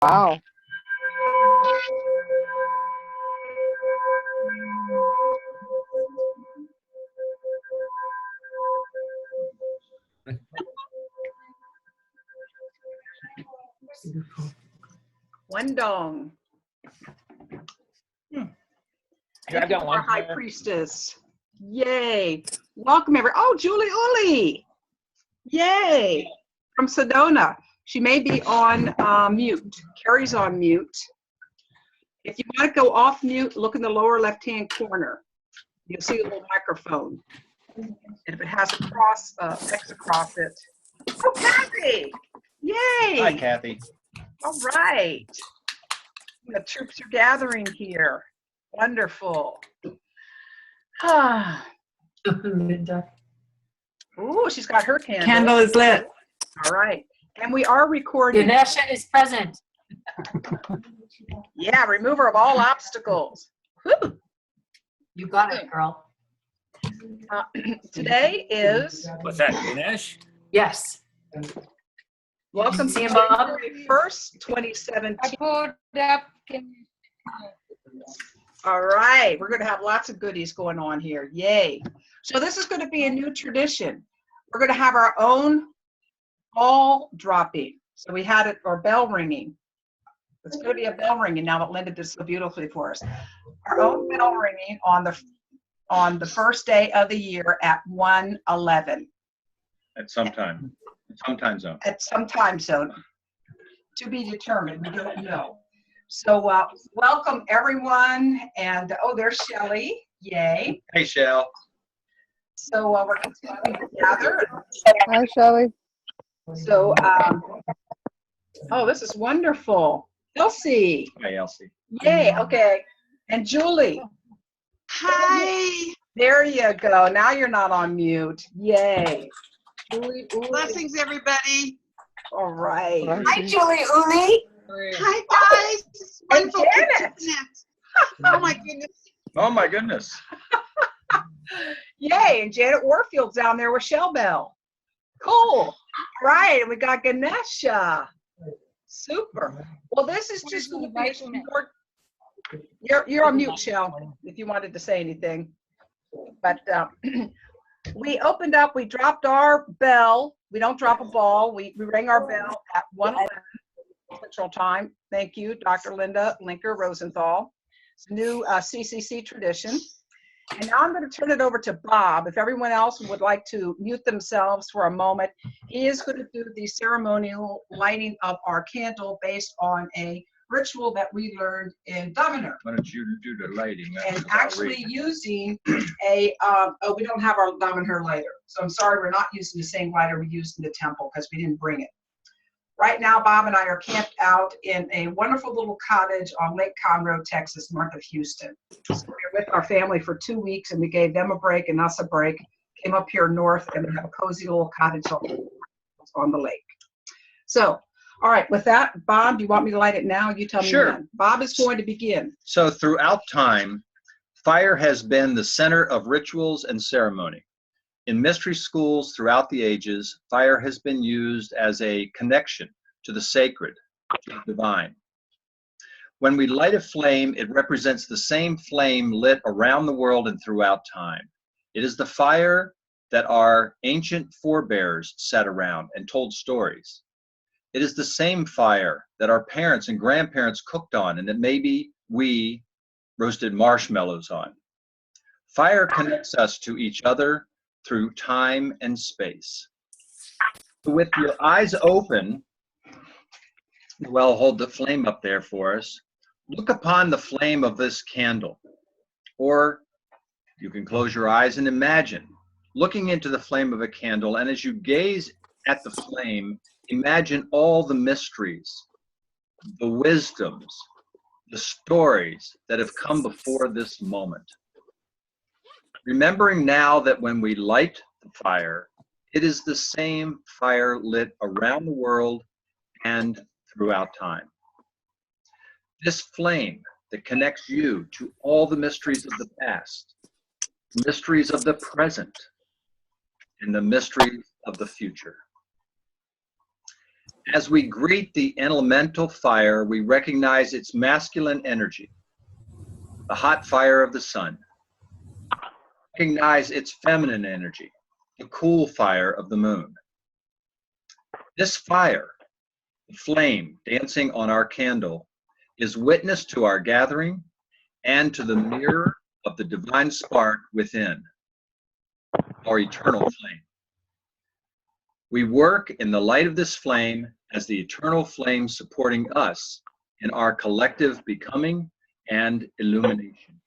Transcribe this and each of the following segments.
Wow. One dong. I've got Our one. high priestess. Yay. Welcome Oh, Julie Uli. Yay. From Sedona. She may be on mute. Carrie's on mute. If you want to go off mute, look in the lower left-hand corner. You'll see a little microphone. And if it has a cross, X across it. Oh, Kathy. Yay. Hi, Kathy. All right. The troops are gathering here. Wonderful. Linda. Ooh, she's got her candle. Candle is lit. All right. And we are recording. Ganesha is present. Yeah, remover of all obstacles. Whew. You got it, girl. Today is, What's that, Ganesh? Yes. welcome to See him, Bob? January 1st, 2017. I pulled up. All right, we're going to have lots of goodies going on here. Yay. So this is going to be a new tradition. We're going to have our own ball dropping. So we had it, or bell ringing. It's going to be a bell ringing now that Linda did so beautifully for us. Our own bell ringing on the first day of the year at 1:11 At some time zone. at some time zone. To be determined, we don't know. So welcome everyone, and oh, there's Shelley. Yay. Hey, Shell. So we're continuing to gather. Hi, Shelley. So, oh, this is wonderful. Elsie. Hi, Elsie. Yay, okay. And Julie. Hi, There you go. Now you're not on mute. Yay. Julie, Uli. blessings everybody. All right. Hi, Julie Uli. Hi guys, it's wonderful to Janet. connect. Oh my goodness. Oh, my goodness. Yay. And Janet Warfield's down there with Shell Bell. Cool. All right. And we got Ganesha. Super. Well, this is just going to be a short. You're on mute, Shell, if you wanted to say anything. But we opened up, we dropped our bell. We don't drop a ball. We ring our bell at 1:11 Central Time. Thank you, Dr. Linda Linker Rosenthal. It's a new CCC tradition. And now I'm going to turn it over to Bob. If everyone else would like to mute themselves for a moment, he is going to do the ceremonial lighting of our candle based on a ritual that we learned in Dominar. Why don't you do the lighting? And actually using a, oh, we don't have our Dominar lighter. So I'm sorry, we're not using the same lighter we used in the temple because we didn't bring it. Right now, Bob and I are camped out in a wonderful little cottage on Lake Conroe, Texas, north of Houston. So we were with our family for 2 weeks, and we gave them a break and us a break. Came up here north, and we have a cozy little cottage on the lake. So, all right, with that, Bob, do you want me to light it now? You tell me Sure. when. Bob is going to begin. So throughout time, fire has been the center of rituals and ceremony. In mystery schools throughout the ages, fire has been used as a connection to the sacred, to the divine. When we light a flame, it represents the same flame lit around the world and throughout time. It is the fire that our ancient forebears sat around and told stories. It is the same fire that our parents and grandparents cooked on and that maybe we roasted marshmallows on. Fire connects us to each other through time and space. With your eyes open, well, hold the flame up there for us. Look upon the flame of this candle. Or you can close your eyes and imagine looking into the flame of a candle, and as you gaze at the flame, imagine all the mysteries, the wisdoms, the stories that have come before this moment. Remembering now that when we light the fire, it is the same fire lit around the world and throughout time. This flame that connects you to all the mysteries of the past, mysteries of the present, and the mysteries of the future. As we greet the elemental fire, we recognize its masculine energy, the hot fire of the sun. Recognize its feminine energy, the cool fire of the moon. This fire, the flame dancing on our candle, is witness to our gathering and to the mirror of the divine spark within, our eternal flame. We work in the light of this flame as the eternal flame supporting us in our collective becoming and illumination.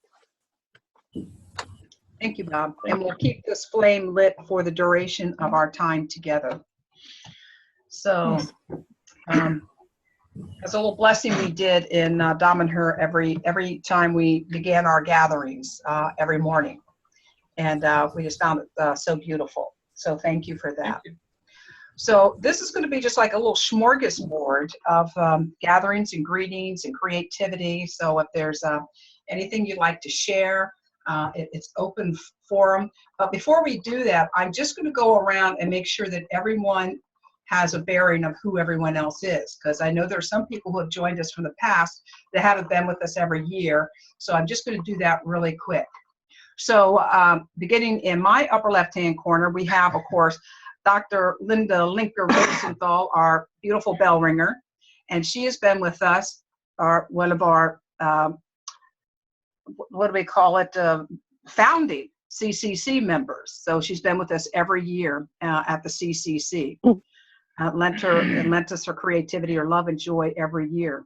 Thank you, Bob. And we'll keep this flame lit for the duration of our time together. So, as a little blessing we did in Dom and Her every time we began our gatherings every morning. And we just found it so beautiful. So thank you for that. Thank you. So this is going to be just like a little smorgasbord of gatherings and greetings and creativity. So if there's anything you'd like to share, it's open forum. But before we do that, I'm just going to go around and make sure that everyone has a bearing of who everyone else is, because I know there are some people who have joined us from the past that haven't been with us every year. So I'm just going to do that really quick. So beginning in my upper left-hand corner, we have, of course, Dr. Linda Linker Rosenthal, our beautiful bell ringer, and she has been with us, one of our, what do we call it, founding CCC members. So she's been with us every year at the CCC. Lent us her creativity, her love and joy every year.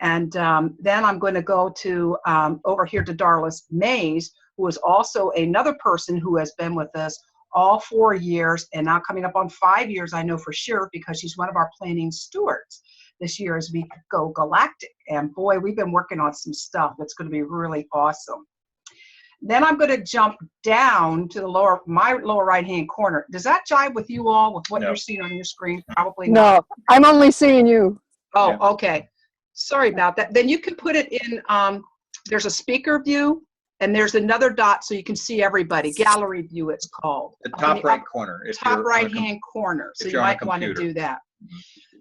And then I'm going to go to over here to Darlis Mays, who is also another person who has been with us all 4 years, and now coming up on 5 years, I know for sure, because she's one of our planning stewards this year as we go galactic. And boy, we've been working on some stuff that's going to be really awesome. Then I'm going to jump down to the my lower right-hand corner. Does that jive with you all, with what No. you're seeing on your screen? Probably not. No, I'm only seeing you. Oh, Yeah. okay. Sorry about that. Then you can put it in, there's a speaker view, and there's another dot so you can see everybody. Gallery view, it's called. The Up in top the right upper corner. If top you're on a right-hand corner. So if you you're on a might want to computer. do that.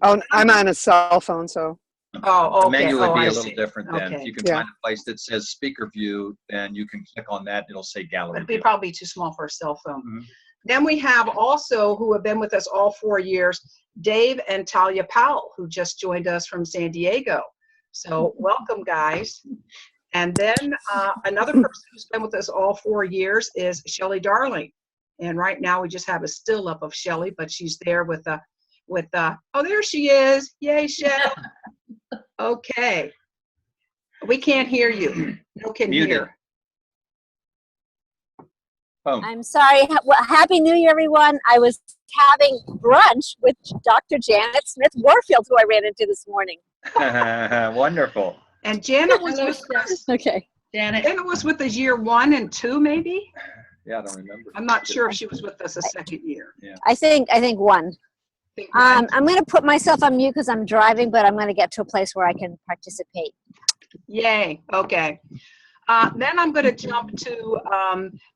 Oh, I'm on a cell phone, so. Oh, The okay. menu would Oh, be I a little see. different then. Okay. If you can Yeah. find a place that says speaker view, then you can click on that. It'll say gallery It'd be view. probably too small for a cell phone. Mhm. Then we have also, who have been with us all 4 years, Dave and Talia Powell, who just joined us from San Diego. So welcome, guys. And then another person who's been with us all 4 years is Shelley Darling. And right now we just have a still up of Shelley, but she's there with oh, there she is. Yay, Shell. Okay. We can't hear you. No can Muted. hear. Boom. I'm sorry. Well, Happy New Year, everyone. I was having brunch with Dr. Janet Smith Warfield, who I ran into this morning. Wonderful. And Janet was with us. Okay. Janet was with us year 1 and 2, maybe. Yeah, I don't remember. I'm not sure if she was with us a second year. I think one. I think one. I'm going to put myself on mute because I'm driving, but I'm going to get to a place where I can participate. Yay. Okay. Then I'm going to jump to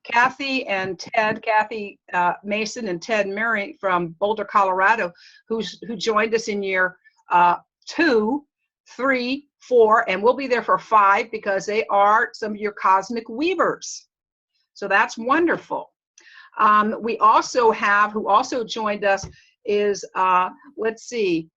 Kathy and Ted, Kathy Mason and Ted Murray from Boulder, Colorado, who joined us in year 2, 3, 4, and we'll be there for 5 because they are some of your cosmic weavers. So that's wonderful. We also have, who also joined us is, let's see,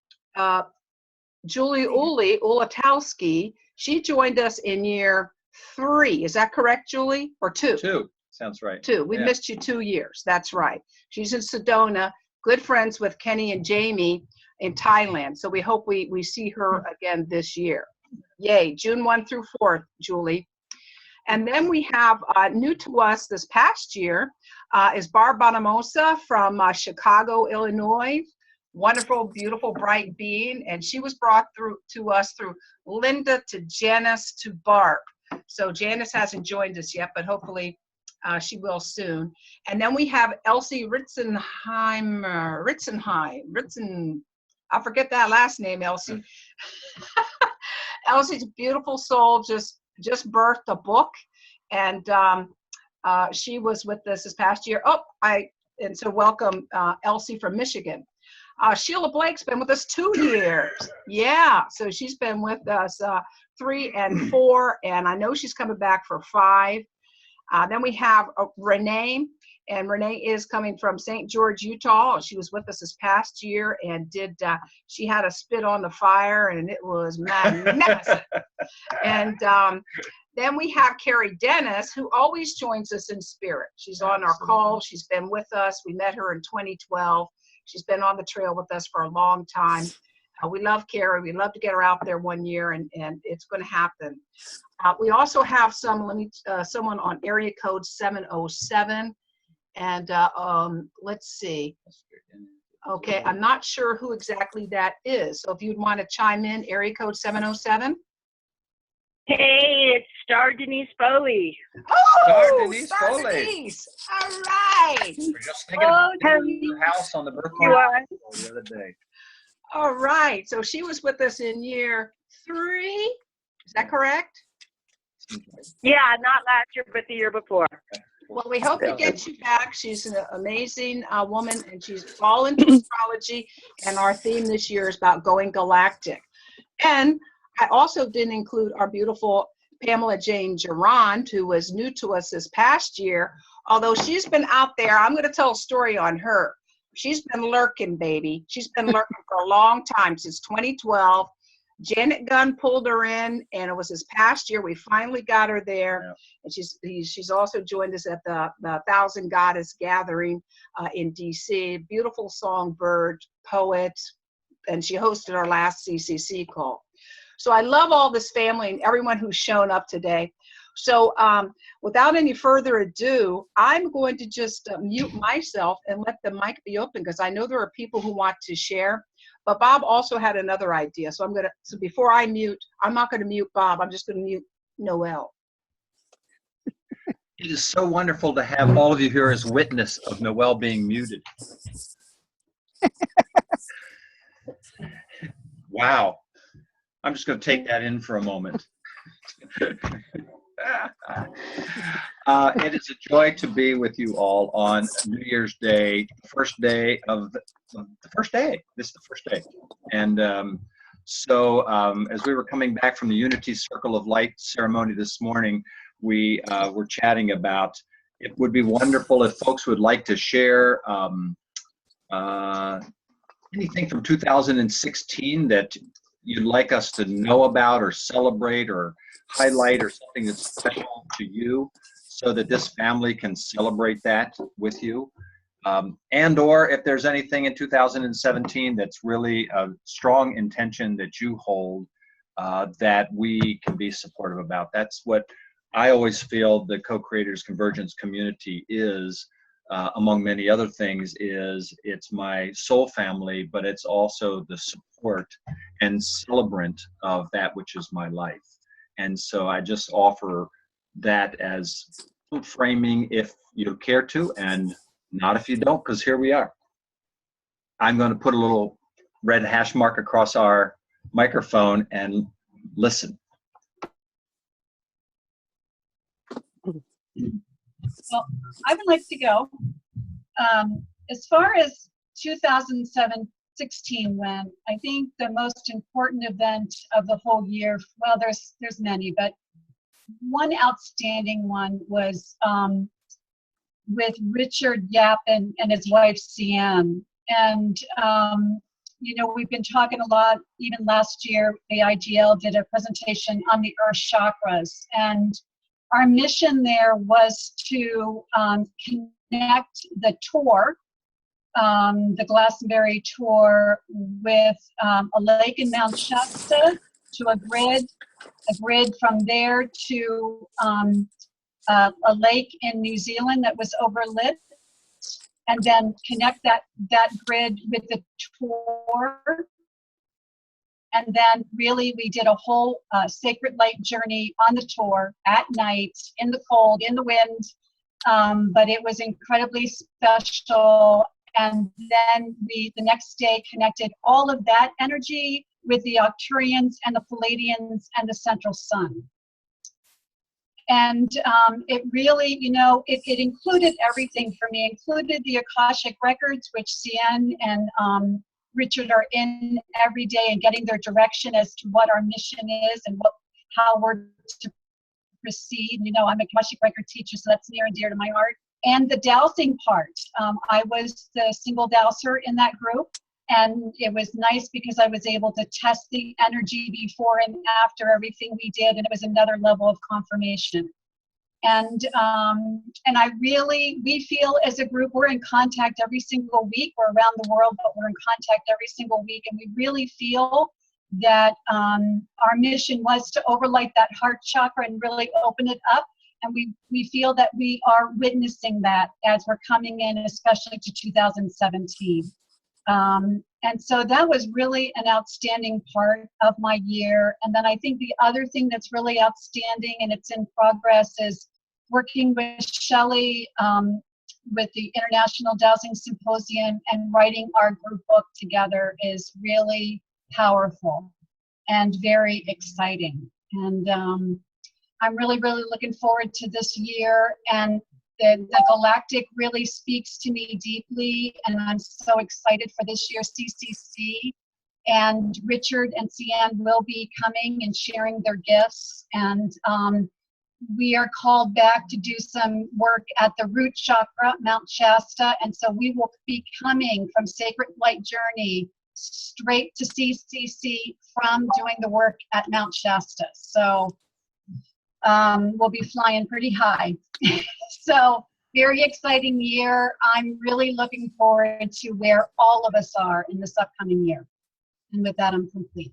Julie Ulatowski. She joined us in year 3. Is that correct, Julie? Or 2? 2. Sounds right. 2. We Yeah. missed you 2 years. That's right. She's in Sedona, good friends with Kenny and Jamie in Thailand. So we hope we see her again this year. Yay, June 1 through 4th, Julie. And then we have new to us this past year is Barb Bonamosa from Chicago, Illinois. Wonderful, beautiful, bright being. And she was brought through to us through Linda to Janice to Barb. So Janice hasn't joined us yet, but hopefully she will soon. And then we have Elsie Ritzenheim, I forget that last name, Elsie. Elsie's a beautiful soul, just birthed a book, and she was with us this past year. And so welcome Elsie from Michigan. Sheila Blake's been with us 2 years. Yeah, so she's been with us 3 and 4, and I know she's coming back for 5. Then we have Renee, and Renee is coming from St. George, Utah. She was with us this past year and she had a spit on the fire, and it was magnificent. And then we have Carrie Dennis, who always joins us in spirit. She's on our call. She's been with us. We met her in 2012. She's been on the trail with us for a long time. We love Carrie. We love to get her out there one year, and it's going to happen. We also have someone on area code 707. And let's see. Okay, I'm not sure who exactly that is. So if you'd want to chime in, area code 707. Hey, it's Star Denise Foley. Oh, Denise Star Foley. Denise. All right. We're just thinking about your house on the birthday You are? the other day. All right. So she was with us in year 3. Is that correct? Yeah, not last year, but the year before. Well, we hope to get you back. She's an amazing woman, and she's all into astrology. And our theme this year is about going galactic. And I also didn't include our beautiful Pamela Jane Gerard, who was new to us this past year. Although she's been out there, I'm going to tell a story on her. She's been lurking, baby. She's been lurking for a long time, since 2012. Janet Gunn pulled her in, and it was this past year we finally got her there. Yeah. And she's also joined us at the Thousand Goddess Gathering in DC. Beautiful songbird, poet, and she hosted our last CCC call. So I love all this family and everyone who's shown up today. So without any further ado, I'm going to just mute myself and let the mic be open, because I know there are people who want to share. But Bob also had another idea. So before I mute, I'm not going to mute Bob. I'm just going to mute Noel. It is so wonderful to have all of you here as witness of Noel being muted. Wow. I'm just going to take that in for a moment. It is a joy to be with you all on New Year's Day, the first day. This is the first day. And as we were coming back from the Unity Circle of Light ceremony this morning, we were chatting about it would be wonderful if folks would like to share anything from 2016 that you'd like us to know about or celebrate or highlight, or something that's special to you, so that this family can celebrate that with you. And or if there's anything in 2017 that's really a strong intention that you hold that we can be supportive about. That's what I always feel the Co-Creators Convergence community is, among many other things, is it's my soul family, but it's also the support and celebrant of that which is my life. And so I just offer that as framing if you care to, and not if you don't, because here we are. I'm going to put a little red hash mark across our microphone and listen. Well, I would like to go. As far as 2016 went, I think the most important event of the whole year, well, there's many, but one outstanding one was with Richard Yap and his wife, CM. And, you know, we've been talking a lot, even last year, AIGL did a presentation on the Earth chakras. And our mission there was to connect the tour, the Glastonbury tour, with a lake in Mount Shasta to a grid from there to a lake in New Zealand that was overlit, and then connect that grid with the tour. And then really we did a whole sacred light journey on the tour at night, in the cold, in the wind, but it was incredibly special. And then we, the next day, connected all of that energy with the Arcturians and the Palladians and the Central Sun. And it really, you know, it included everything for me. It included the Akashic Records, which CN and Richard are in every day and getting their direction as to what our mission is and how we're to proceed. You know, I'm a Akashic record teacher, so that's near and dear to my heart. And the dowsing part, I was the single dowser in that group, and it was nice because I was able to test the energy before and after everything we did, and it was another level of confirmation. And we feel as a group, we're in contact every single week. We're around the world, but we're in contact every single week, and we really feel that our mission was to overlight that heart chakra and really open it up. And we feel that we are witnessing that as we're coming in, especially to 2017. And so that was really an outstanding part of my year. And then I think the other thing that's really outstanding, and it's in progress, is working with Shelley with the International Dowsing Symposium and writing our group book together is really powerful and very exciting. And I'm really, really looking forward to this year. And the Galactic really speaks to me deeply, and I'm so excited for this year's CCC. And Richard and Cian will be coming and sharing their gifts. And we are called back to do some work at the root chakra, Mount Shasta. And so we will be coming from Sacred Light Journey straight to CCC from doing the work at Mount Shasta. So we'll be flying pretty high. So very exciting year. I'm really looking forward to where all of us are in this upcoming year. And with that, I'm complete.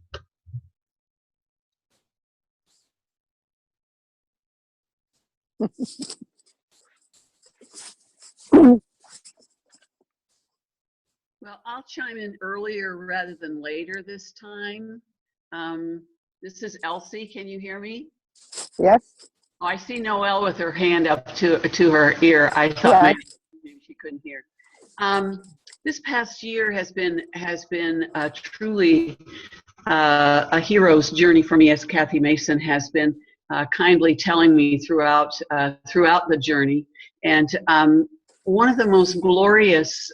Well, I'll chime in earlier rather than later this time. This is Elsie. Can you hear me? Yes. Oh, I see Noelle with her hand up to her ear. I thought maybe she couldn't hear. This past year has been truly a hero's journey for me, as Kathy Mason has been kindly telling me throughout the journey. And one of the most glorious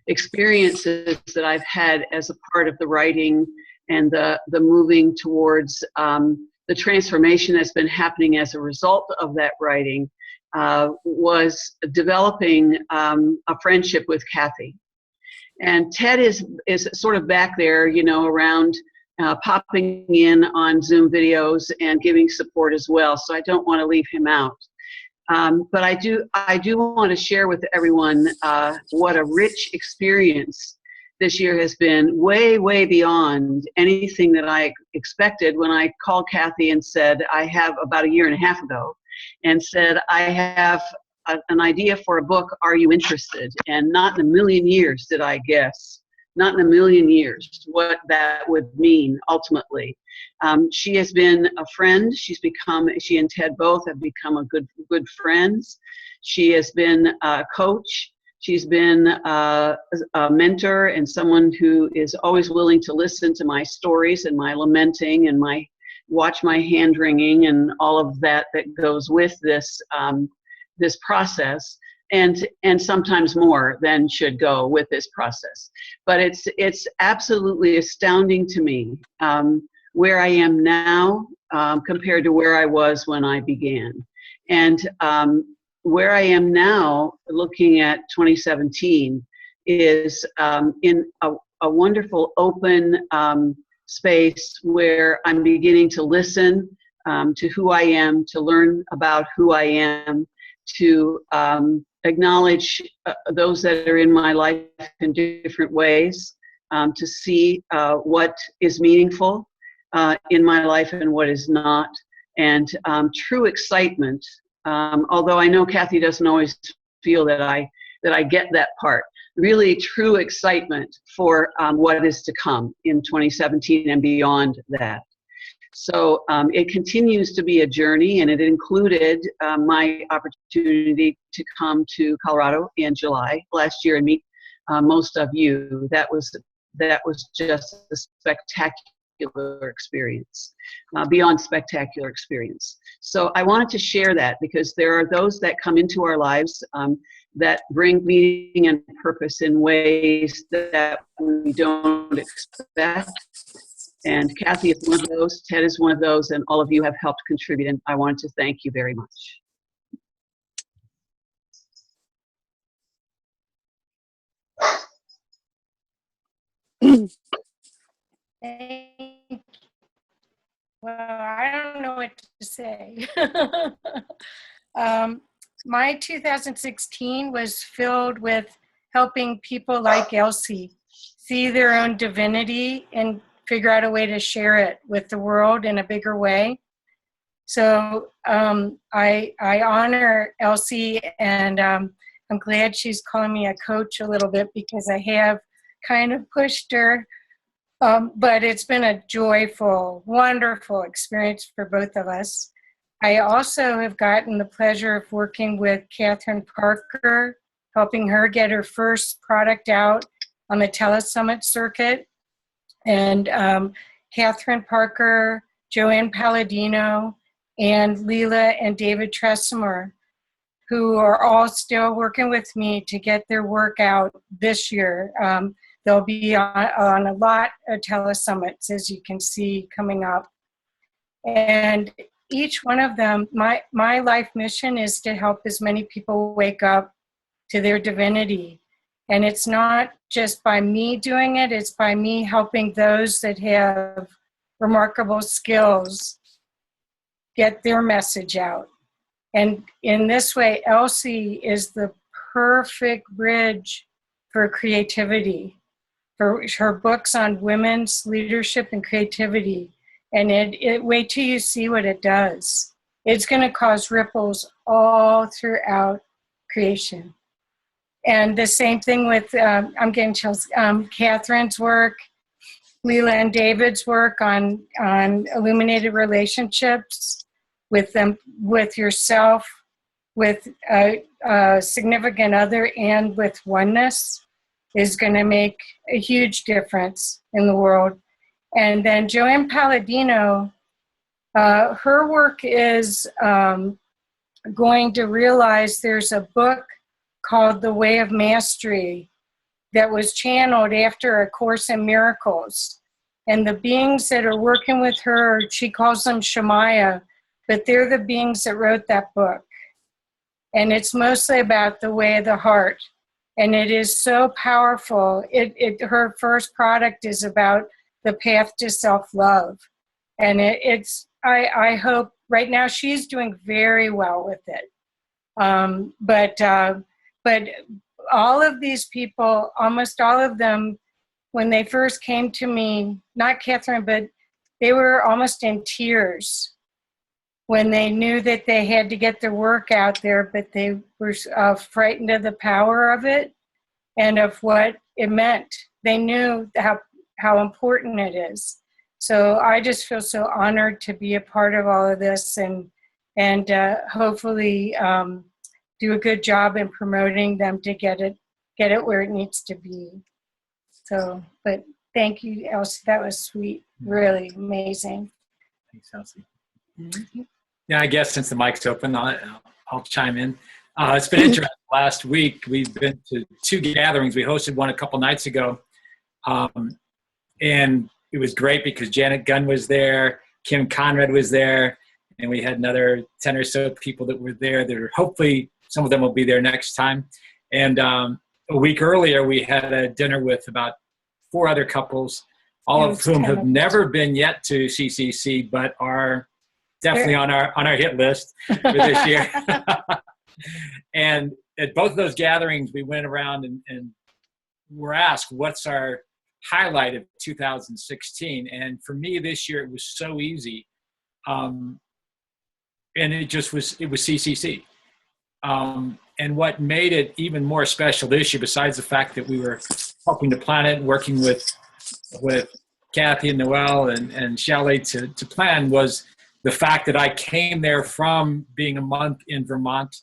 experiences that I've had as a part of the writing and the moving towards the transformation that's been happening as a result of that writing was developing a friendship with Kathy. And Ted is sort of back there, you know, around popping in on Zoom videos and giving support as well. So I don't want to leave him out. But I do want to share with everyone what a rich experience this year has been, way, way beyond anything that I expected when I called Kathy and said, I have about a year and a half ago, and said, I have an idea for a book, are you interested? And not in a million years did I guess, not in a million years, what that would mean ultimately. She has been a friend. She and Ted both have become good friends. She has been a coach. She's been a mentor and someone who is always willing to listen to my stories and my lamenting and watch my hand wringing and all of that goes with this process, and sometimes more than should go with this process. But it's absolutely astounding to me where I am now compared to where I was when I began. And where I am now, looking at 2017, is in a wonderful open space where I'm beginning to listen to who I am, to learn about who I am, to acknowledge those that are in my life in different ways, to see what is meaningful in my life and what is not, and true excitement. Although I know Kathy doesn't always feel that I get that part. Really true excitement for what is to come in 2017 and beyond that. So it continues to be a journey, and it included my opportunity to come to Colorado in July last year and meet most of you. That was just a spectacular experience, beyond spectacular experience. So I wanted to share that because there are those that come into our lives that bring meaning and purpose in ways that we don't expect. And Kathy is one of those, Ted is one of those, and all of you have helped contribute, and I want to thank you very much. Well, I don't know what to say. My 2016 was filled with helping people like Elsie see their own divinity and figure out a way to share it with the world in a bigger way. So I honor Elsie, and I'm glad she's calling me a coach a little bit, because I have kind of pushed her. But it's been a joyful, wonderful experience for both of us. I also have gotten the pleasure of working with Catherine Parker, helping her get her first product out on the telesummit circuit. And Catherine Parker, Joanne Palladino, and Leela and David Tresimmer, who are all still working with me to get their work out this year. They'll be on a lot of telesummits, as you can see, coming up. And each one of them, my life mission is to help as many people wake up to their divinity. And it's not just by me doing it, it's by me helping those that have remarkable skills get their message out. And in this way, Elsie is the perfect bridge for creativity. For her books on women's leadership and creativity. And wait till you see what it does. It's going to cause ripples all throughout creation. And the same thing with, I'm getting chills, Catherine's work, Leela and David's work on illuminated relationships with them, with yourself, with a significant other, and with oneness, is going to make a huge difference in the world. And then Joanne Palladino, her work is going to realize there's a book called The Way of Mastery that was channeled after A Course in Miracles. And the beings that are working with her, she calls them Shemaya, but they're the beings that wrote that book. And it's mostly about the way of the heart. And it is so powerful. Her first product is about the path to self-love. And I hope, right now she's doing very well with it. But all of these people, almost all of them, when they first came to me, not Catherine, but they were almost in tears when they knew that they had to get their work out there, but they were frightened of the power of it and of what it meant. They knew how important it is. So I just feel so honored to be a part of all of this, and hopefully do a good job in promoting them to get it where it needs to be. So, but thank you, Elsie. That was sweet. Really amazing. Thanks, Elsie. Yeah, I guess since the mic's open, I'll chime in. It's been interesting. Last week, we've been to 2 gatherings. We hosted one a couple nights ago. And it was great because Janet Gunn was there, Kim Conrad was there, and we had another 10 or so people that were there that are hopefully some of them will be there next time. And a week earlier, we had a dinner with about 4 other couples, all of whom have never been yet to CCC, but are definitely on our hit list for this year. And at both of those gatherings, we went around and were asked, what's our highlight of 2016? And for me this year, it was so easy. And it was CCC. And what made it even more special this year, besides the fact that we were helping the planet, working with Kathy and Noel and Shelley to plan, was the fact that I came there from being a month in Vermont,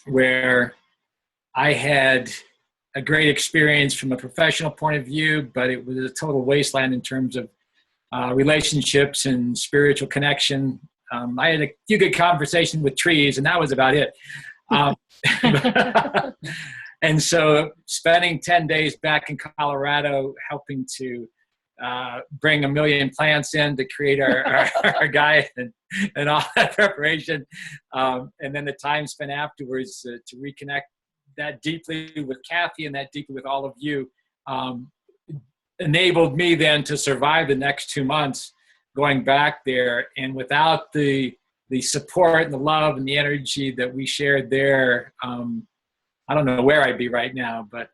where I had a great experience from a professional point of view, but it was a total wasteland in terms of relationships and spiritual connection. I had a few good conversations with trees, and that was about it. Um, and so spending 10 days back in Colorado, helping to bring 1 million plants in to create our guide and all that preparation. And then the time spent afterwards to reconnect that deeply with Kathy and that deeply with all of you enabled me then to survive the next 2 months going back there. And without the support and the love and the energy that we shared there, I don't know where I'd be right now, but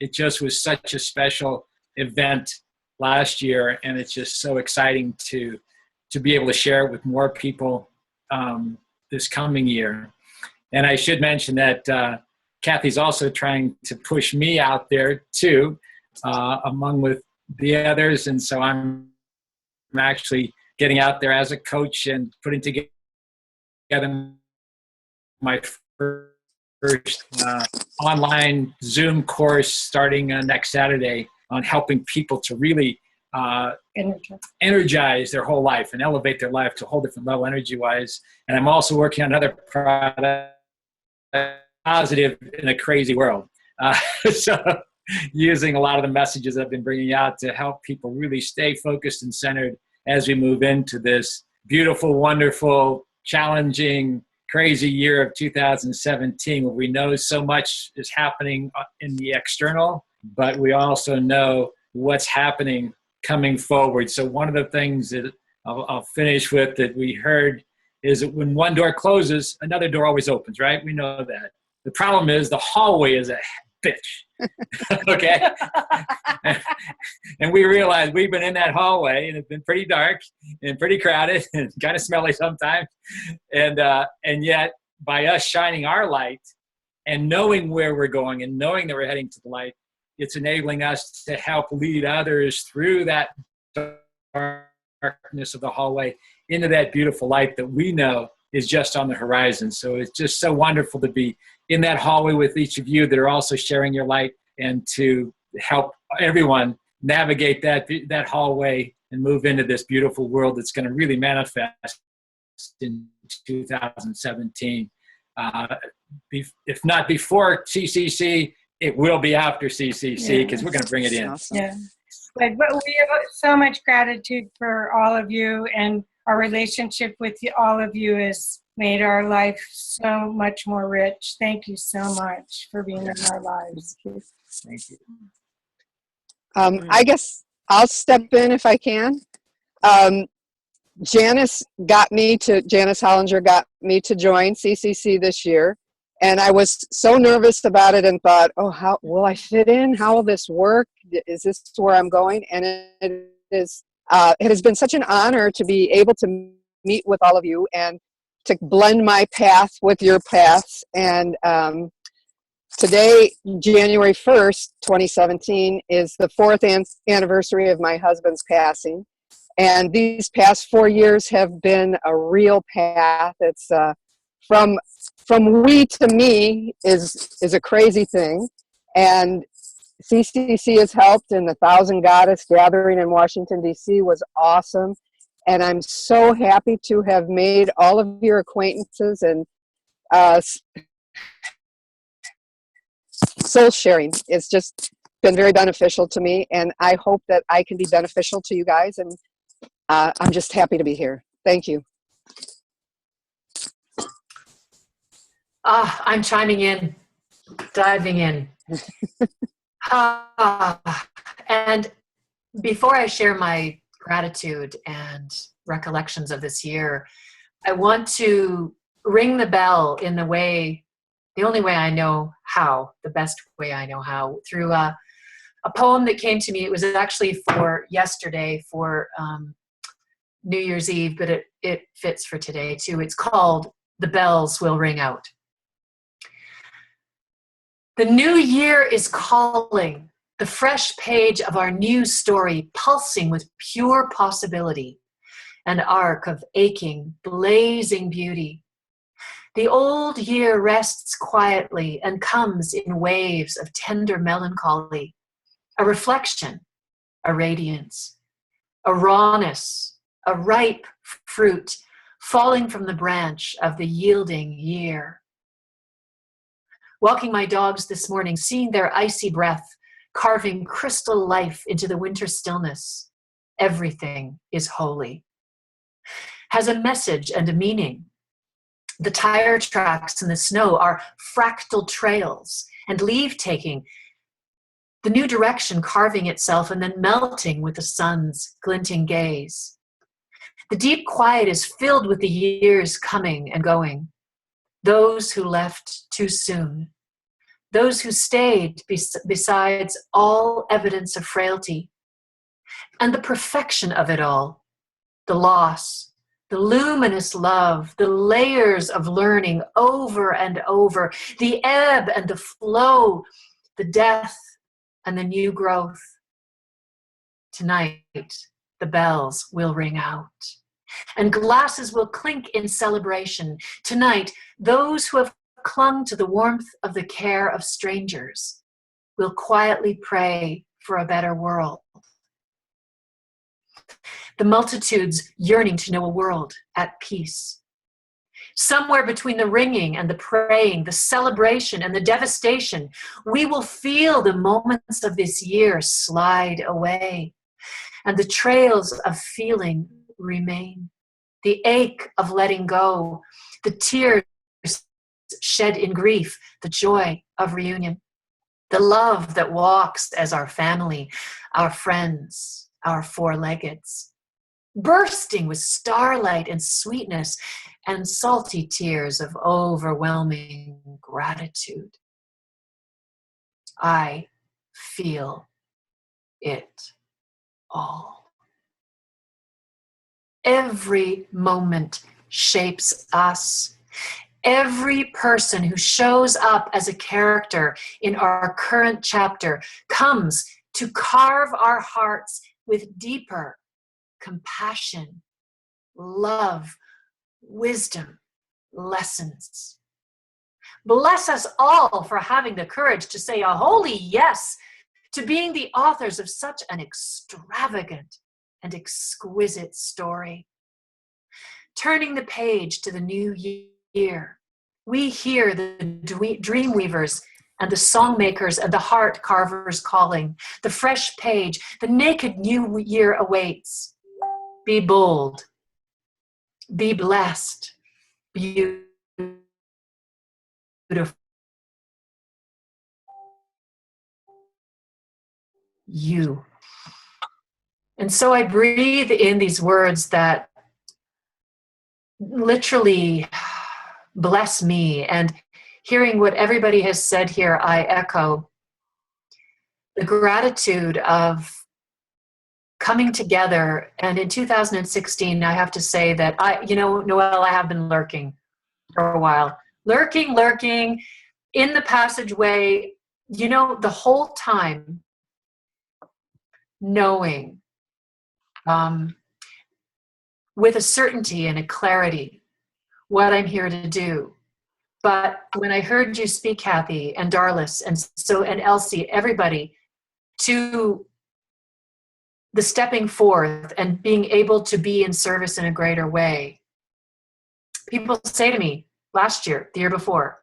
it just was such a special event last year, and it's just so exciting to be able to share it with more people this coming year. And I should mention that Kathy's also trying to push me out there too, among with the others, and so I'm actually getting out there as a coach and putting together my first online Zoom course starting next Saturday on helping people to really energize their whole life and elevate their life to a whole different level energy-wise. And I'm also working on another product, positive in a crazy world. So using a lot of the messages I've been bringing out to help people really stay focused and centered as we move into this beautiful, wonderful, challenging, crazy year of 2017, where we know so much is happening in the external, but we also know what's happening coming forward. So one of the things that I'll finish with that we heard is that when one door closes, another door always opens, right? We know that. The problem is the hallway is a bitch. Okay? And we realize we've been in that hallway and it's been pretty dark and pretty crowded and kind of smelly sometimes. And yet by us shining our light and knowing where we're going and knowing that we're heading to the light, it's enabling us to help lead others through that darkness of the hallway into that beautiful light that we know is just on the horizon. So it's just so wonderful to be in that hallway with each of you that are also sharing your light and to help everyone navigate that hallway and move into this beautiful world that's going to really manifest in 2017. If not before CCC, it will be after CCC because we're going to bring it in. Awesome. Yeah. But we have so much gratitude for all of you, and our relationship with all of you has made our life so much more rich. Thank you so much for being in our lives. Thank you. I guess I'll step in if I can. Janice Hollinger got me to join CCC this year. And I was so nervous about it and thought, oh, how will I fit in? How will this work? Is this where I'm going? And it has been such an honor to be able to meet with all of you and to blend my path with your paths. And today, January 1st, 2017, is the 4th anniversary of my husband's passing. And these past 4 years have been a real path. It's from we to me is a crazy thing. And CCC has helped, and the Thousand Goddess Gathering in Washington, D.C. was awesome. And I'm so happy to have made all of your acquaintances and soul sharing. It's just been very beneficial to me, and I hope that I can be beneficial to you guys. And I'm just happy to be here. Thank you. I'm chiming in, diving in. And before I share my gratitude and recollections of this year, I want to ring the bell in the only way I know how, the best way I know how, through a poem that came to me. It was actually for yesterday, for New Year's Eve, but it fits for today too. It's called "The Bells Will Ring Out." The new year is calling, the fresh page of our new story pulsing with pure possibility, an arc of aching, blazing beauty. The old year rests quietly and comes in waves of tender melancholy, a reflection, a radiance, a rawness, a ripe fruit falling from the branch of the yielding year. Walking my dogs this morning, seeing their icy breath, carving crystal life into the winter stillness. Everything is holy. Has a message and a meaning. The tire tracks in the snow are fractal trails and leave taking, the new direction carving itself and then melting with the sun's glinting gaze. The deep quiet is filled with the years coming and going. Those who left too soon. Those who stayed besides all evidence of frailty. And the perfection of it all. The loss, the luminous love, the layers of learning over and over, the ebb and the flow, the death and the new growth. Tonight, the bells will ring out, and glasses will clink in celebration. Tonight, those who have clung to the warmth of the care of strangers will quietly pray for a better world. The multitudes yearning to know a world at peace. Somewhere between the ringing and the praying, the celebration and the devastation, we will feel the moments of this year slide away, and the trails of feeling remain. The ache of letting go, the tears shed in grief, the joy of reunion, the love that walks as our family, our friends, our four-leggeds, bursting with starlight and sweetness and salty tears of overwhelming gratitude. I feel it all. Every moment shapes us. Every person who shows up as a character in our current chapter comes to carve our hearts with deeper compassion, love, wisdom, lessons. Bless us all for having the courage to say a holy yes to being the authors of such an extravagant and exquisite story. Turning the page to the new year, we hear the dream weavers and the song makers and the heart carvers calling. The fresh page, the naked new year awaits. Be bold, be blessed, beautiful. You. And so I breathe in these words that literally bless me. And hearing what everybody has said here, I echo the gratitude of coming together. And in 2016, I have to say that Noelle, I have been lurking for a while. Lurking in the passageway, the whole time, knowing with a certainty and a clarity what I'm here to do. But when I heard you speak, Kathy and Darlis and Elsie, everybody, to the stepping forth and being able to be in service in a greater way. People say to me last year, the year before,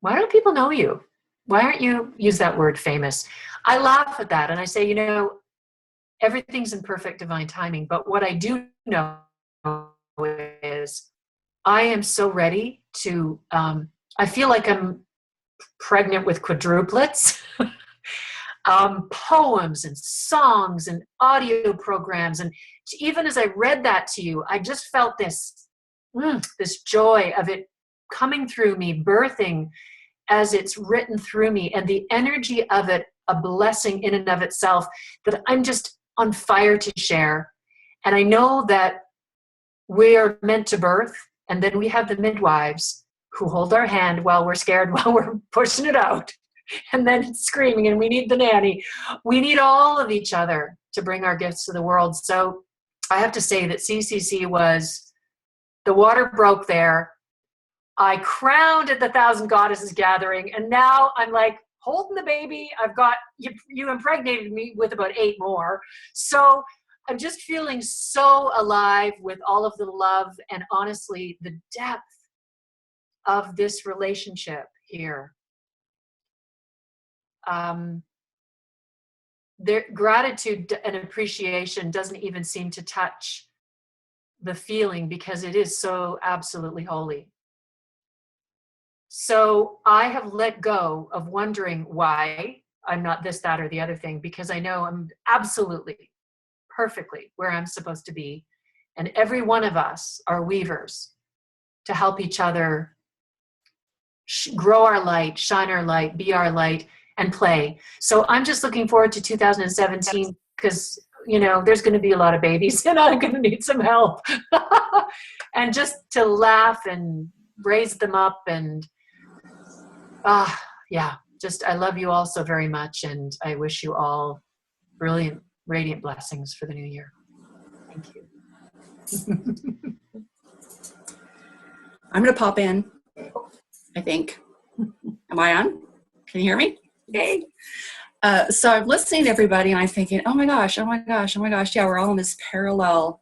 why don't people know you? Why aren't you, use that word, famous? I laugh at that and I say, everything's in perfect divine timing. But what I do know is I am so ready to, I feel like I'm pregnant with quadruplets. Poems and songs and audio programs. And even as I read that to you, I just felt this joy of it coming through me, birthing as it's written through me, and the energy of it, a blessing in and of itself that I'm just on fire to share. And I know that we're meant to birth, and then we have the midwives who hold our hand while we're scared, while we're pushing it out. And then it's screaming, and we need the nanny. We need all of each other to bring our gifts to the world. So I have to say that CCC was, the water broke there. I crowned at the Thousand Goddesses Gathering, and now I'm like holding the baby. I've got, you impregnated me with about 8 more. So I'm just feeling so alive with all of the love and honestly the depth of this relationship here. Their gratitude and appreciation doesn't even seem to touch the feeling because it is so absolutely holy. So I have let go of wondering why I'm not this, that, or the other thing, because I know I'm absolutely, perfectly where I'm supposed to be. And every one of us are weavers to help each other grow our light, shine our light, be our light, and play. So I'm just looking forward to 2017 because, you know, there's going to be a lot of babies and I'm going to need some help. And just to laugh and raise them up and, yeah, just I love you all so very much and I wish you all brilliant, radiant blessings for the new year. Thank you. I'm going to pop in, I think. Am I on? Can you hear me? Yay. So I'm listening to everybody and I'm thinking, oh my gosh, oh my gosh, oh my gosh. Yeah, we're all in this parallel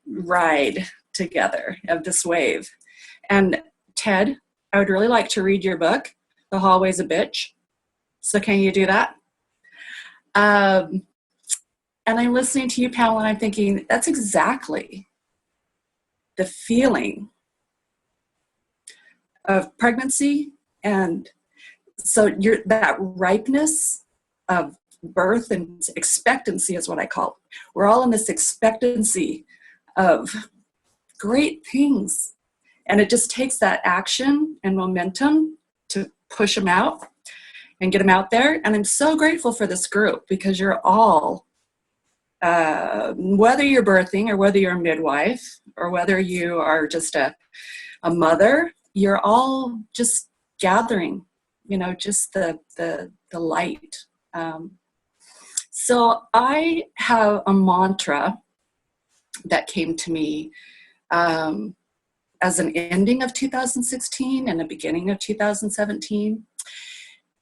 ride together of this wave. And Ted, I would really like to read your book, The Hallway's a Bitch. So can you do that? And I'm listening to you, Pamela, and I'm thinking, that's exactly the feeling of pregnancy. And so that ripeness of birth and expectancy is what I call it. We're all in this expectancy of great things. And it just takes that action and momentum to push them out and get them out there. And I'm so grateful for this group because you're all, whether you're birthing or whether you're a midwife or whether you are just a mother, you're all just gathering, you know, just the light. So I have a mantra that came to me as an ending of 2016 and the beginning of 2017.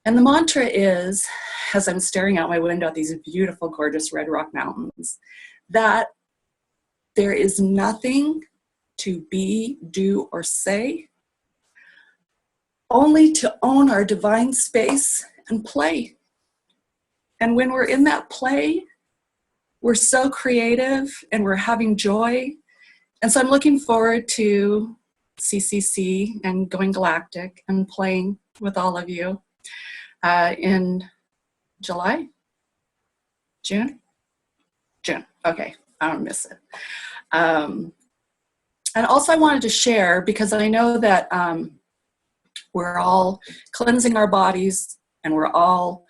And the mantra is, as I'm staring out my window at these beautiful, gorgeous Red Rock Mountains, that there is nothing to be, do, or say, only to own our divine space and play. And when we're in that play, we're so creative and we're having joy. And so I'm looking forward to CCC and going galactic and playing with all of you in July? June? June. Okay, I don't miss it. And also I wanted to share, because I know that we're all cleansing our bodies and we're all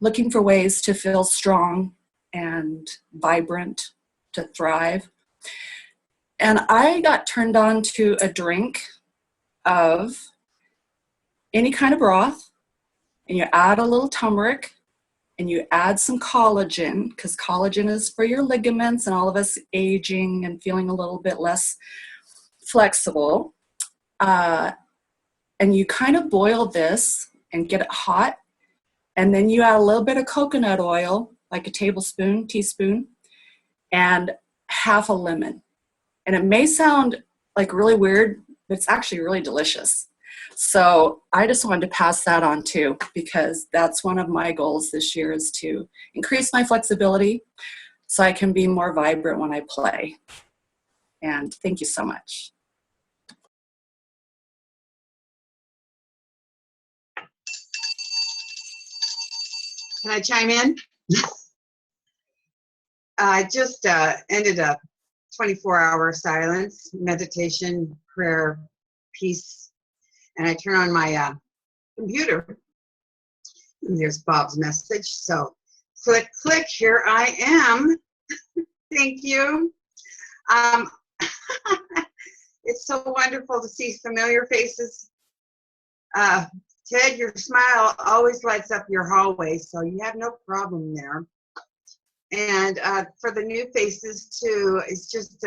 looking for ways to feel strong and vibrant, to thrive. And I got turned on to a drink of any kind of broth, and you add a little turmeric, and you add some collagen, because collagen is for your ligaments and all of us aging and feeling a little bit less flexible. And you kind of boil this and get it hot, and then you add a little bit of coconut oil, like a tablespoon, teaspoon, and half a lemon. And it may sound like really weird, but it's actually really delicious. So I just wanted to pass that on too, because that's one of my goals this year, is to increase my flexibility so I can be more vibrant when I play. And thank you so much. Can I chime in? I just ended a 24-hour silence, meditation, prayer, peace, and I turn on my computer. And there's Bob's message. So click, click, here I am. Thank you. It's so wonderful to see familiar faces. Ted, your smile always lights up your hallway, so you have no problem there. And for the new faces too, it's just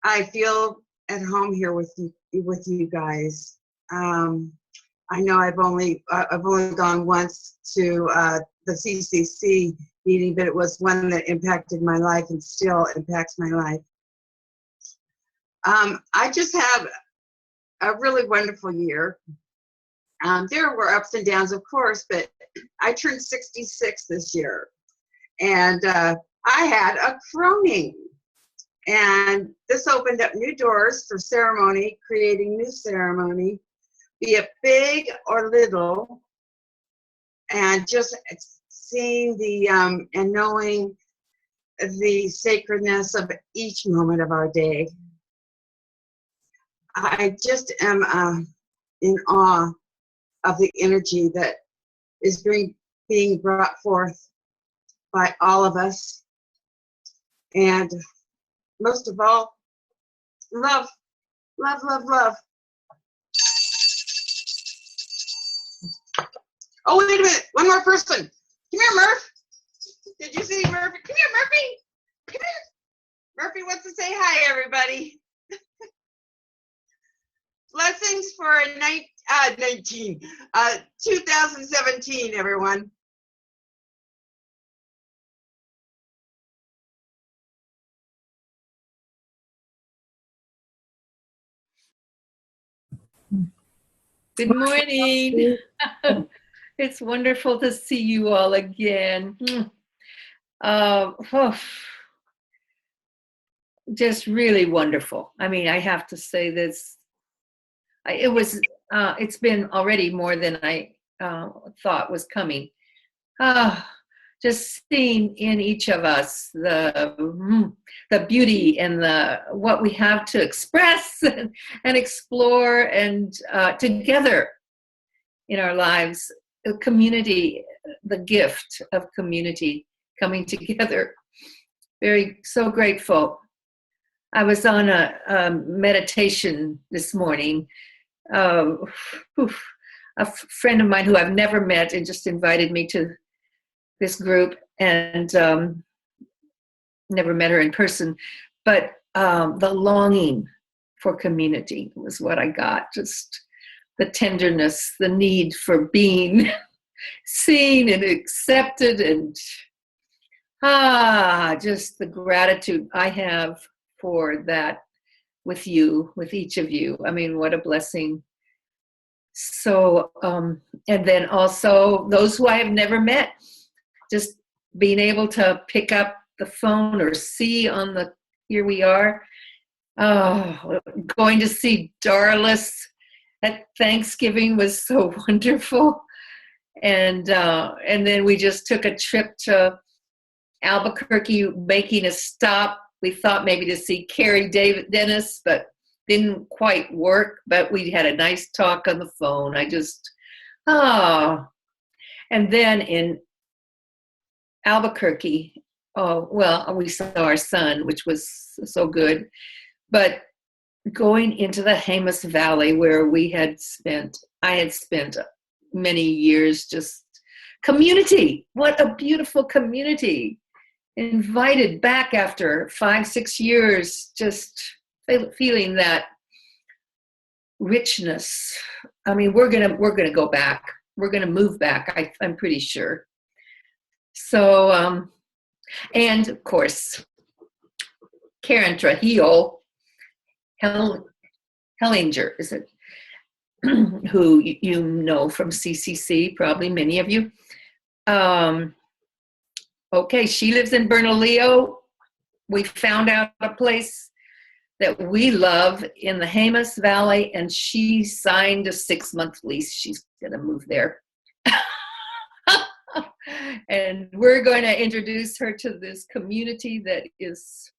I feel at home here with you guys. I know I've only gone once to the CCC meeting, but it was one that impacted my life and still impacts my life. I just have a really wonderful year. There were ups and downs, of course, but I turned 66 this year. And I had a croning. And this opened up new doors for ceremony, creating new ceremony, be it big or little, and just seeing the and knowing the sacredness of each moment of our day. I just am in awe of the energy that is being brought forth by all of us. And most of all, love, love, love, love. Oh, wait a minute, one more person. Come here, Murph. Did you see Murphy? Come here, Murphy. Come here. Murphy wants to say hi, everybody. Blessings for 2017, everyone. Good morning. It's wonderful to see you all again. Just really wonderful. I mean, I have to say this. It's been already more than I thought was coming. Just seeing in each of us the beauty and what we have to express and explore and together in our lives, the community, the gift of community coming together. So grateful. I was on a meditation this morning. A friend of mine who I've never met and just invited me to this group, and never met her in person, but the longing for community was what I got. Just the tenderness, the need for being seen and accepted, and just the gratitude I have for that with you, with each of you. I mean, what a blessing. So, and then also those who I have never met, just being able to pick up the phone or see on here we are. Going to see Darlis at Thanksgiving was so wonderful. And then we just took a trip to Albuquerque, making a stop. We thought maybe to see Carrie Dennis, but didn't quite work. But we had a nice talk on the phone. And then in Albuquerque, we saw our son, which was so good. But going into the Jemez Valley, where I had spent many years, just community. What a beautiful community. Invited back after 5-6 years, just feeling that richness. I mean, we're gonna go back. We're gonna move back. I'm pretty sure. So, and of course, Karen Trujillo, Hellinger, is it? Who you know from CCC, probably many of you. Okay, she lives in Bernalillo. We found out a place that we love in the Jemez Valley, and she signed a 6-month lease. She's gonna move there. And we're going to introduce her to this community that is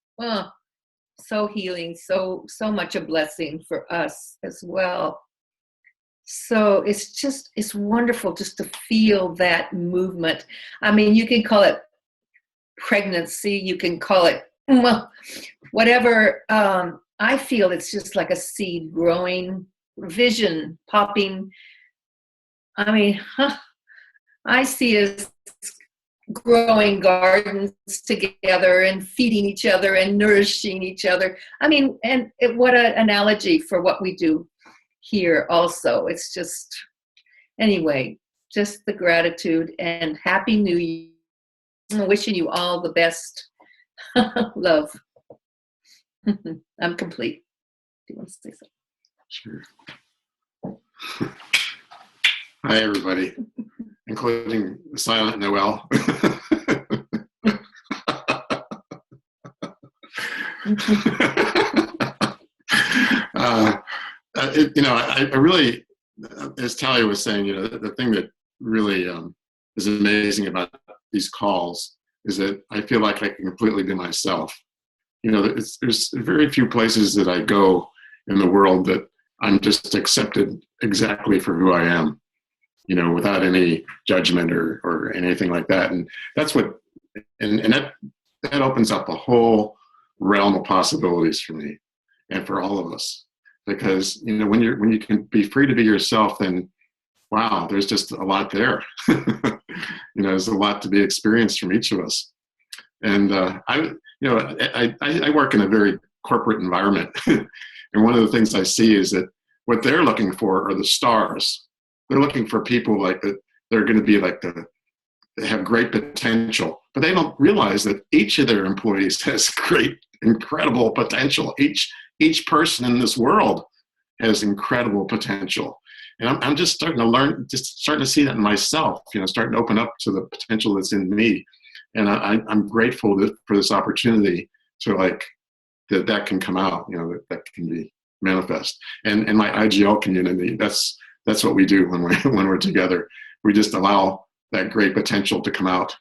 so healing, so much a blessing for us as well. So it's wonderful just to feel that movement. I mean, you can call it pregnancy, you can call it whatever. I feel it's just like a seed growing, vision popping. I mean, I see us growing gardens together and feeding each other and nourishing each other. I mean, and what an analogy for what we do here also. It's just, anyway, just the gratitude and Happy New Year. I'm wishing you all the best. Love. I'm complete. Do you want to say something? Sure. Hi, everybody, including Silent Noel. I really, as Talia was saying, the thing that really is amazing about these calls is that I feel like I can completely be myself. There's very few places that I go in the world that I'm just accepted exactly for who I am, without any judgment or anything like that. And that's what, and that opens up a whole realm of possibilities for me and for all of us. Because, when you can be free to be yourself, then wow, there's just a lot there. There's a lot to be experienced from each of us. And I work in a very corporate environment. And one of the things I see is that what they're looking for are the stars. They're looking for people like that. They're going to be like they have great potential, but they don't realize that each of their employees has great, incredible potential. Each person in this world has incredible potential. And I'm just starting to learn, just starting to see that in myself, starting to open up to the potential that's in me. And I'm grateful for this opportunity to that can come out, that can be manifest. And my IGL community, that's what we do when we're together. We just allow that great potential to come out.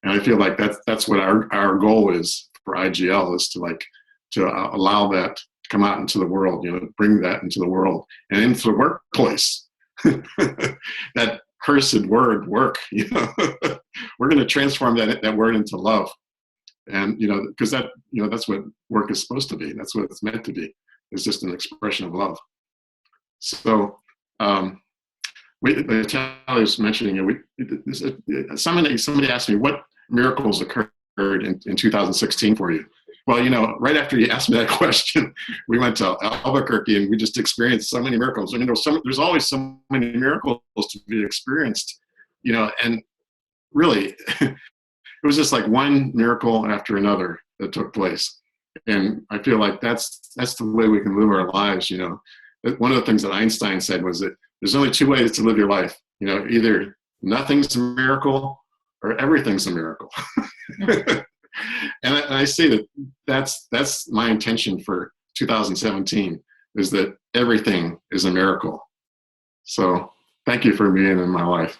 And I feel like that's what our goal is for IGL, is to allow that to come out into the world, bring that into the world and into the workplace. That cursed word, work, we're going to transform that word into love. And, because that's what work is supposed to be. That's what it's meant to be. It's just an expression of love. So, Talia was mentioning, somebody asked me what miracles occurred in 2016 for you. Well, right after you asked me that question, we went to Albuquerque and we just experienced so many miracles. I mean, there's always so many miracles to be experienced, and really, it was just like one miracle after another that took place. And I feel like that's the way we can live our lives. One of the things that Einstein said was that there's only two ways to live your life. Either nothing's a miracle or everything's a miracle. And I say that's my intention for 2017, is that everything is a miracle. So thank you for being in my life.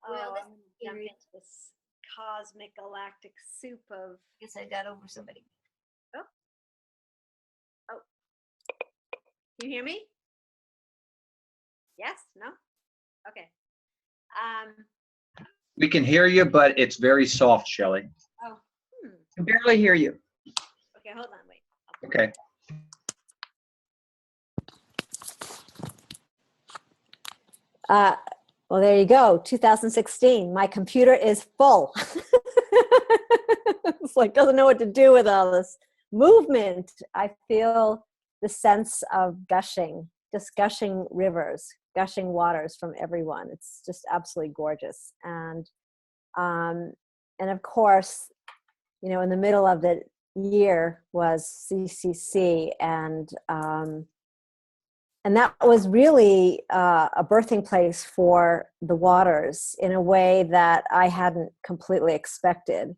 Well, I'm jump into this cosmic galactic soup of. Guess I got over somebody. Oh. Can you hear me? Yes? No? Okay. We can hear you, but it's very soft, Shelley. Oh. I can barely hear you. Okay, hold on, wait. Okay. Well, there you go. 2016. My computer is full. It's like doesn't know what to do with all this movement. I feel the sense of gushing, just gushing rivers, gushing waters from everyone. It's just absolutely gorgeous. And of course, in the middle of the year was CCC, and that was really a birthing place for the waters in a way that I hadn't completely expected.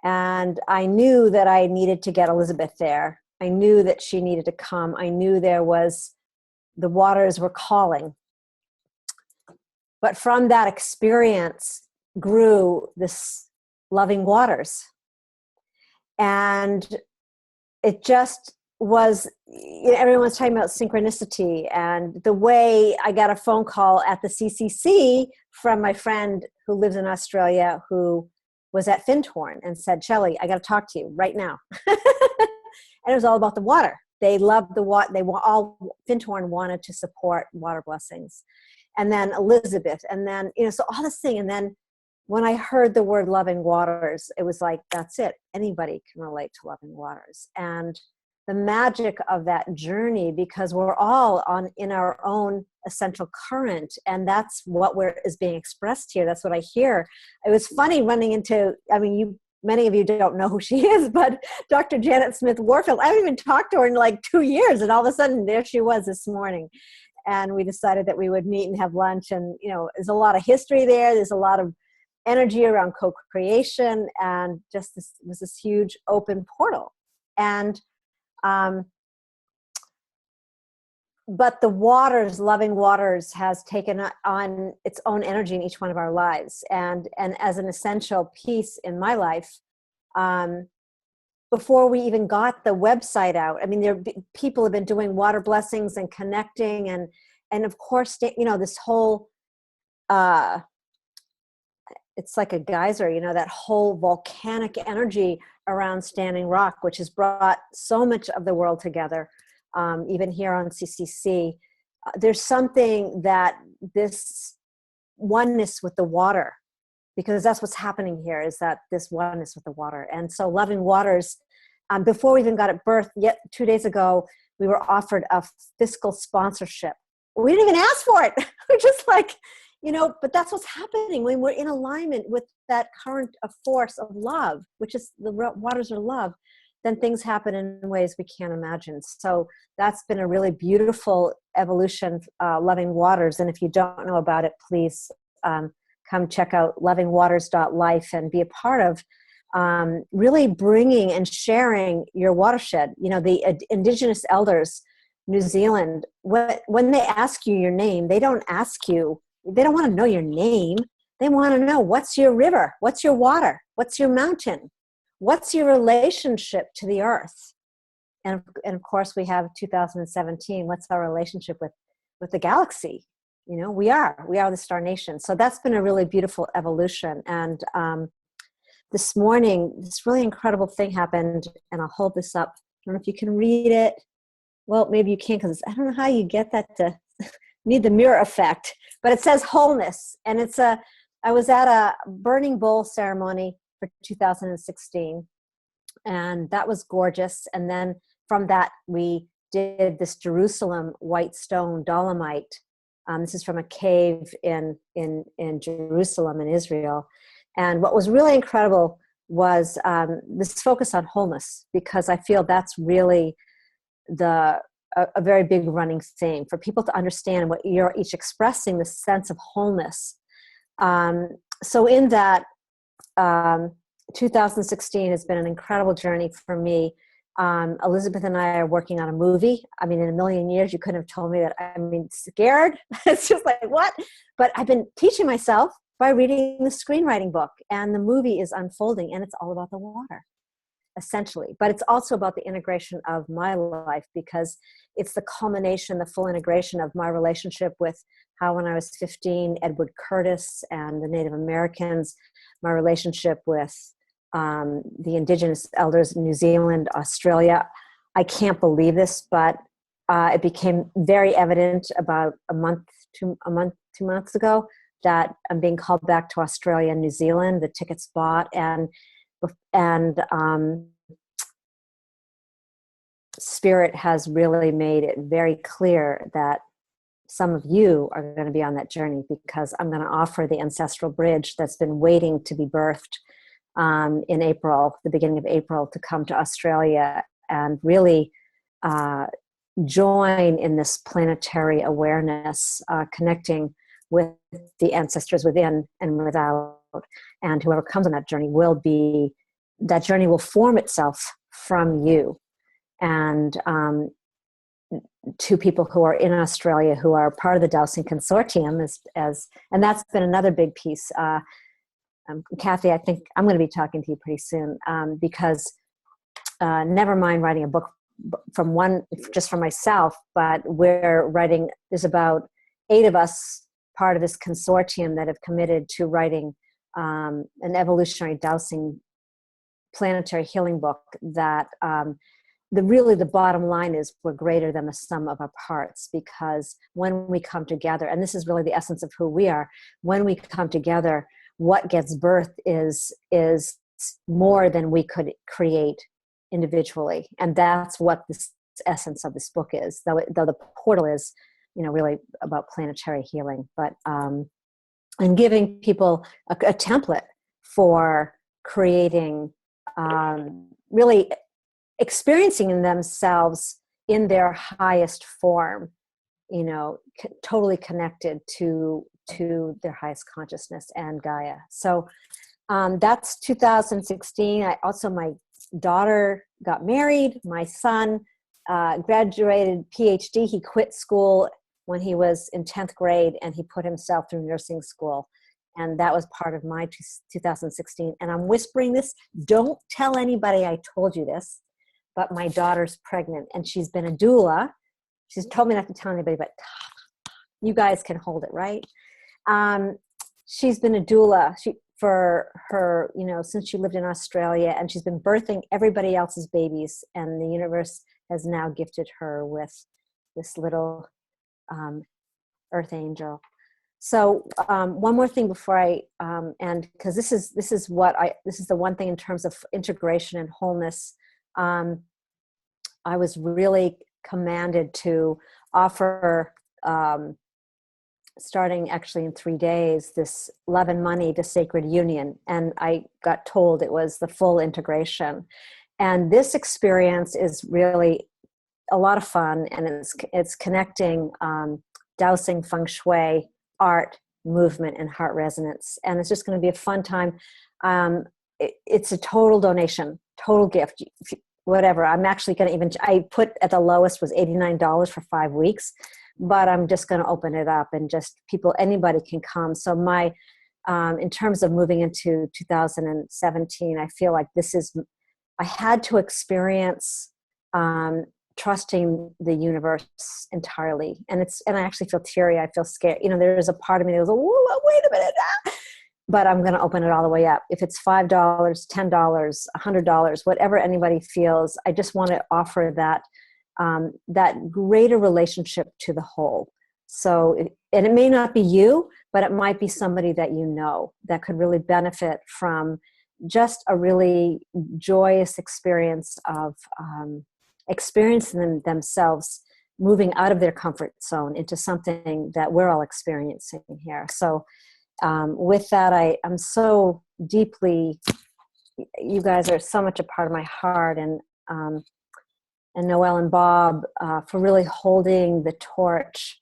And I knew that I needed to get Elizabeth there. I knew that she needed to come. I knew the waters were calling. But from that experience grew this loving waters. And it just was, everyone's talking about synchronicity, and the way I got a phone call at the CCC from my friend who lives in Australia, who was at Findhorn, and said, Shelley, I got to talk to you right now. And it was all about the water. They loved the water. Findhorn wanted to support water blessings. And then Elizabeth, and then, so all this thing, and then when I heard the word loving waters, it was like, that's it. Anybody can relate to loving waters. And the magic of that journey, because we're all in our own essential current, and that's what is being expressed here. That's what I hear. It was funny running into, I mean, many of you don't know who she is, but Dr. Janet Smith Warfield, I haven't even talked to her in like 2 years, and all of a sudden there she was this morning. And we decided that we would meet and have lunch, and there's a lot of history there. There's a lot of energy around co-creation, and just this was this huge open portal. And but the waters, loving waters, has taken on its own energy in each one of our lives, and as an essential piece in my life. Before we even got the website out, I mean, people have been doing water blessings and connecting, and of course, this whole it's like a geyser, that whole volcanic energy around Standing Rock, which has brought so much of the world together. Even here on CCC, there's something that this oneness with the water, because that's what's happening here, is that this oneness with the water. And so Loving Waters, before we even got it birthed, yet 2 days ago, we were offered a fiscal sponsorship. We didn't even ask for it. We're just like, but that's what's happening when we're in alignment with that current of force of love, which is the waters are love. Then things happen in ways we can't imagine. So that's been a really beautiful evolution, Loving Waters. And if you don't know about it, please come check out lovingwaters.life and be a part of really bringing and sharing your watershed. The Indigenous elders, New Zealand, when they ask you your name, they don't want to know your name. They want to know, what's your river? What's your water? What's your mountain? What's your relationship to the earth? And of course, we have 2017. What's our relationship with the galaxy? We are the Star Nation. So that's been a really beautiful evolution. And this morning, this really incredible thing happened, and I'll hold this up. I don't know if you can read it. Well, maybe you can, because I don't know how you get that to need the mirror effect. But it says wholeness, and I was at a burning bowl ceremony for 2016, and that was gorgeous. And then from that, we did this Jerusalem white stone dolomite. This is from a cave in Jerusalem in Israel. And what was really incredible was this focus on wholeness, because I feel that's really a very big running theme for people to understand what you're each expressing, the sense of wholeness. So in that, 2016 has been an incredible journey for me. Elizabeth and I are working on a movie. I mean, in a million years, you couldn't have told me that. I mean, scared. It's just like, what? But I've been teaching myself by reading the screenwriting book, and the movie is unfolding, and it's all about the water, essentially. But it's also about the integration of my life, because it's the culmination, the full integration of my relationship with how, when I was 15, Edward Curtis and the Native Americans, my relationship with the Indigenous elders in New Zealand, Australia. I can't believe this, but it became very evident about 2 months ago that I'm being called back to Australia and New Zealand. The tickets bought, and Spirit has really made it very clear that some of you are going to be on that journey, because I'm going to offer the ancestral bridge that's been waiting to be birthed in April, the beginning of April, to come to Australia and really join in this planetary awareness, connecting with the ancestors within and without. And whoever comes on that journey will form itself from you. And two people who are in Australia who are part of the Dowsing Consortium, and that's been another big piece. Kathy, I think I'm going to be talking to you pretty soon, because never mind writing a book just for myself, but there's about 8 of us part of this consortium that have committed to writing an evolutionary dowsing planetary healing book that the bottom line is we're greater than the sum of our parts, because when we come together, and this is really the essence of who we are, when we come together, what gets birthed is more than we could create individually. And that's what the essence of this book is, though the portal is, really about planetary healing, but and giving people a template for creating, really experiencing themselves in their highest form, totally connected to their highest consciousness and Gaia. So that's 2016. My daughter got married. My son graduated PhD. He quit school when he was in 10th grade, and he put himself through nursing school. And that was part of my 2016. And I'm whispering this. Don't tell anybody I told you this, but my daughter's pregnant, and she's been a doula. She's told me not to tell anybody, but you guys can hold it, right? She's been a doula for her, since she lived in Australia, and she's been birthing everybody else's babies, and the universe has now gifted her with this little earth angel. So one more thing before I end, because this is the one thing in terms of integration and wholeness. I was really commanded to offer, starting actually in 3 days, this Love and Money to Sacred Union. And I got told it was the full integration. And this experience is really a lot of fun, and it's connecting dowsing, feng shui, art, movement, and heart resonance. And it's just going to be a fun time. It's a total donation, total gift, whatever. I'm actually going to I put at the lowest was $89 for 5 weeks, but I'm just going to open it up, and just anybody can come. So my, in terms of moving into 2017, I feel like I had to experience trusting the universe entirely. And I actually feel teary. I feel scared. There's a part of me that goes, oh, wait a minute. But I'm going to open it all the way up. If it's $5, $10, $100, whatever anybody feels, I just want to offer that greater relationship to the whole. So, and it may not be you, but it might be somebody that that could really benefit from just a really joyous experience of experiencing themselves moving out of their comfort zone into something that we're all experiencing here. So with that, I'm so deeply, you guys are so much a part of my heart, and Noelle and Bob for really holding the torch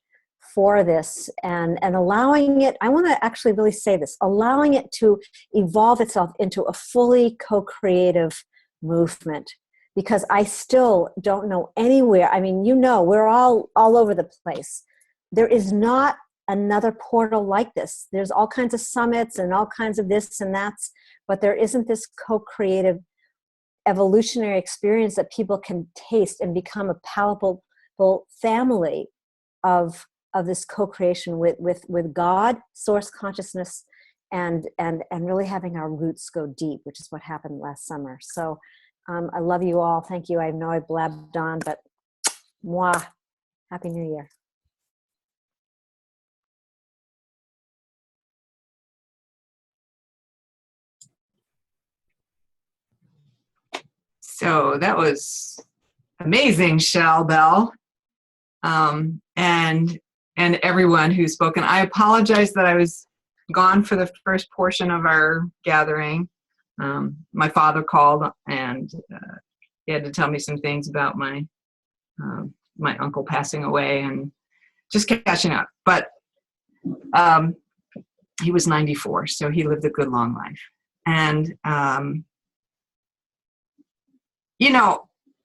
for this and allowing it, I want to actually really say this, allowing it to evolve itself into a fully co-creative movement. Because I still don't know anywhere. I mean, we're all over the place. There is not another portal like this. There's all kinds of summits and all kinds of this and that's, but there isn't this co-creative evolutionary experience that people can taste and become a palpable family of this co-creation with God, source consciousness, and really having our roots go deep, which is what happened last summer. So I love you all. Thank you. I know I blabbed on, but mwah. Happy New Year. So that was amazing, Shell Bell, and everyone who's spoken. I apologize that I was gone for the first portion of our gathering. My father called, and he had to tell me some things about my uncle passing away and just catching up. But he was 94, so he lived a good long life. And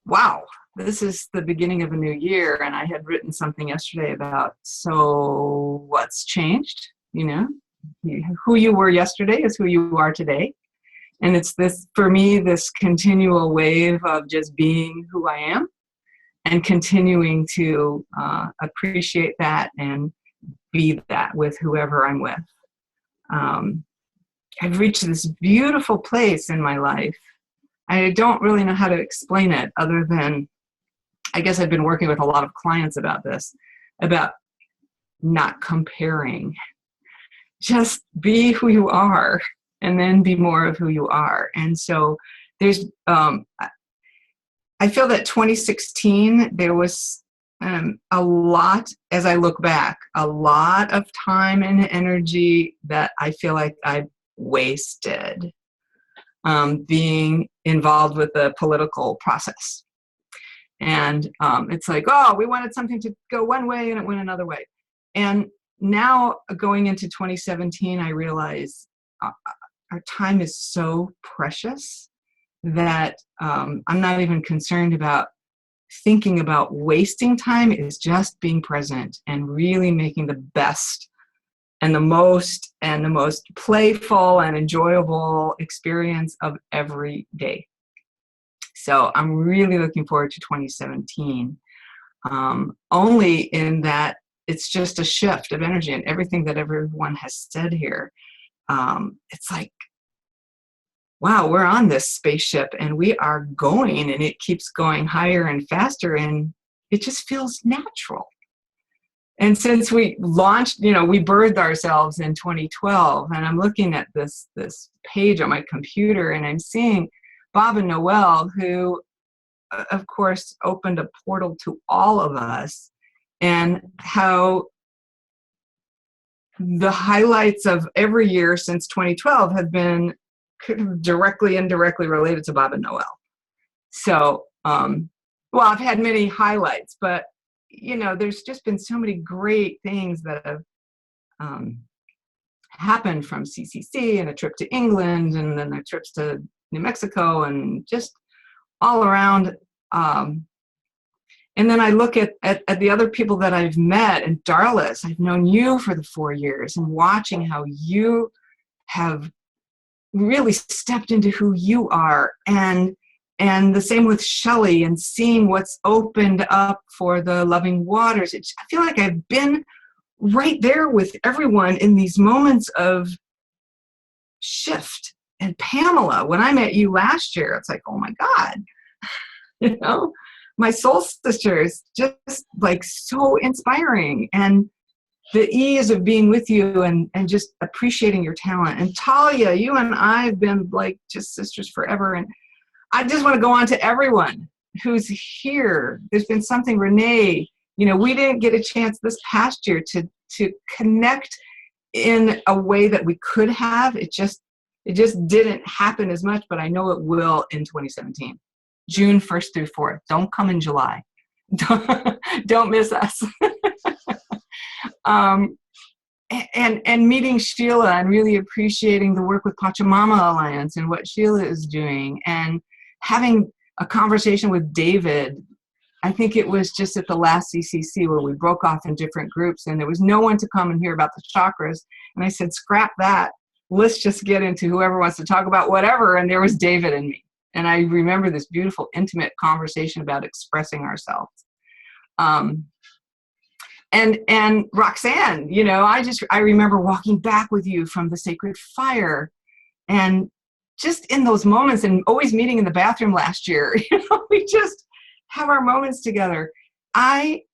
wow, this is the beginning of a new year, and I had written something yesterday about, so what's changed? Who you were yesterday is who you are today. And it's this, for me, this continual wave of just being who I am and continuing to appreciate that and be that with whoever I'm with. I've reached this beautiful place in my life. I don't really know how to explain it other than, I guess I've been working with a lot of clients about this, about not comparing. just be who you are, and then be more of who you are. And so there's, I feel that 2016, there was a lot, as I look back, a lot of time and energy that I feel like I wasted being involved with the political process. And it's like, oh, we wanted something to go one way and it went another way. And now going into 2017, I realize our time is so precious that I'm not even concerned about thinking about wasting time. Is just being present and really making the best and the most playful and enjoyable experience of every day. So I'm really looking forward to 2017, only in that it's just a shift of energy, and everything that everyone has said here. It's like, wow, we're on this spaceship and we are going, and it keeps going higher and faster, and it just feels natural. And since we launched, we birthed ourselves in 2012, and I'm looking at this page on my computer, and I'm seeing Bob and Noel, who, of course, opened a portal to all of us, and how the highlights of every year since 2012 have been directly, indirectly related to Bob and Noel. So, well, I've had many highlights, but there's just been so many great things that have happened from CCC, and a trip to England, and then the trips to New Mexico, and just all around. And then I look at the other people that I've met, and Darlis, I've known you for the 4 years, and watching how you have really stepped into who you are, and the same with Shelley, and seeing what's opened up for the Loving Waters. I feel like I've been right there with everyone in these moments of shift. And Pamela, when I met you last year, it's like, oh my God, my soul sisters, just like so inspiring. And the ease of being with you, and just appreciating your talent. And Talia, you and I have been like just sisters forever. And I just want to go on to everyone who's here. There's been something, Renee, we didn't get a chance this past year to connect in a way that we could have. It just didn't happen as much, but I know it will in 2017. June 1st through 4th. Don't come in July. Don't miss us. And meeting Sheila, and really appreciating the work with Pachamama Alliance and what Sheila is doing, and having a conversation with David. I think it was just at the last CCC where we broke off in different groups, and there was no one to come and hear about the chakras. And I said, scrap that. Let's just get into whoever wants to talk about whatever. And there was David and me. And I remember this beautiful, intimate conversation about expressing ourselves. And Roxanne, I remember walking back with you from the Sacred Fire, and just in those moments, and always meeting in the bathroom last year, we just have our moments together. Kathy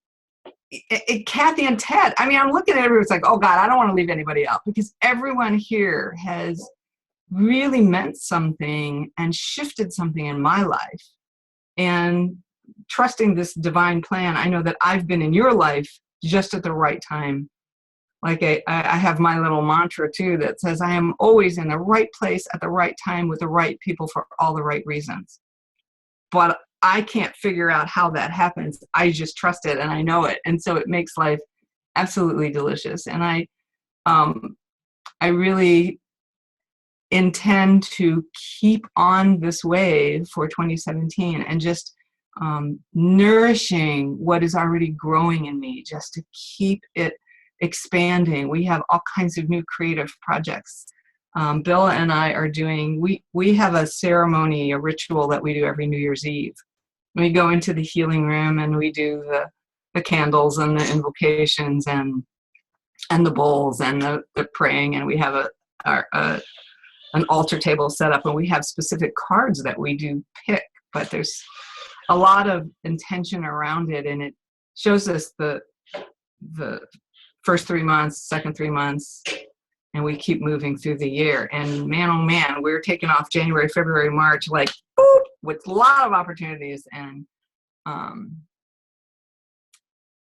and Ted, I'm looking at everyone, it's like, oh God, I don't want to leave anybody out, because everyone here has really meant something and shifted something in my life. And trusting this divine plan, I know that I've been in your life just at the right time. Like I have my little mantra too that says I am always in the right place at the right time with the right people for all the right reasons. But I can't figure out how that happens. I just trust it, and I know it. And so it makes life absolutely delicious. And I really intend to keep on this wave for 2017, and just nourishing what is already growing in me, just to keep it expanding. We have all kinds of new creative projects. Bill and I are doing, we have a ceremony, a ritual that we do every New Year's Eve. We go into the healing room, and we do the candles and the invocations and the bowls and the praying, and we have an altar table set up, and we have specific cards that we do pick, but there's a lot of intention around it, and it shows us the first 3 months, second 3 months, and we keep moving through the year. And man, oh man, we're taking off January, February, March, like boop, with a lot of opportunities. And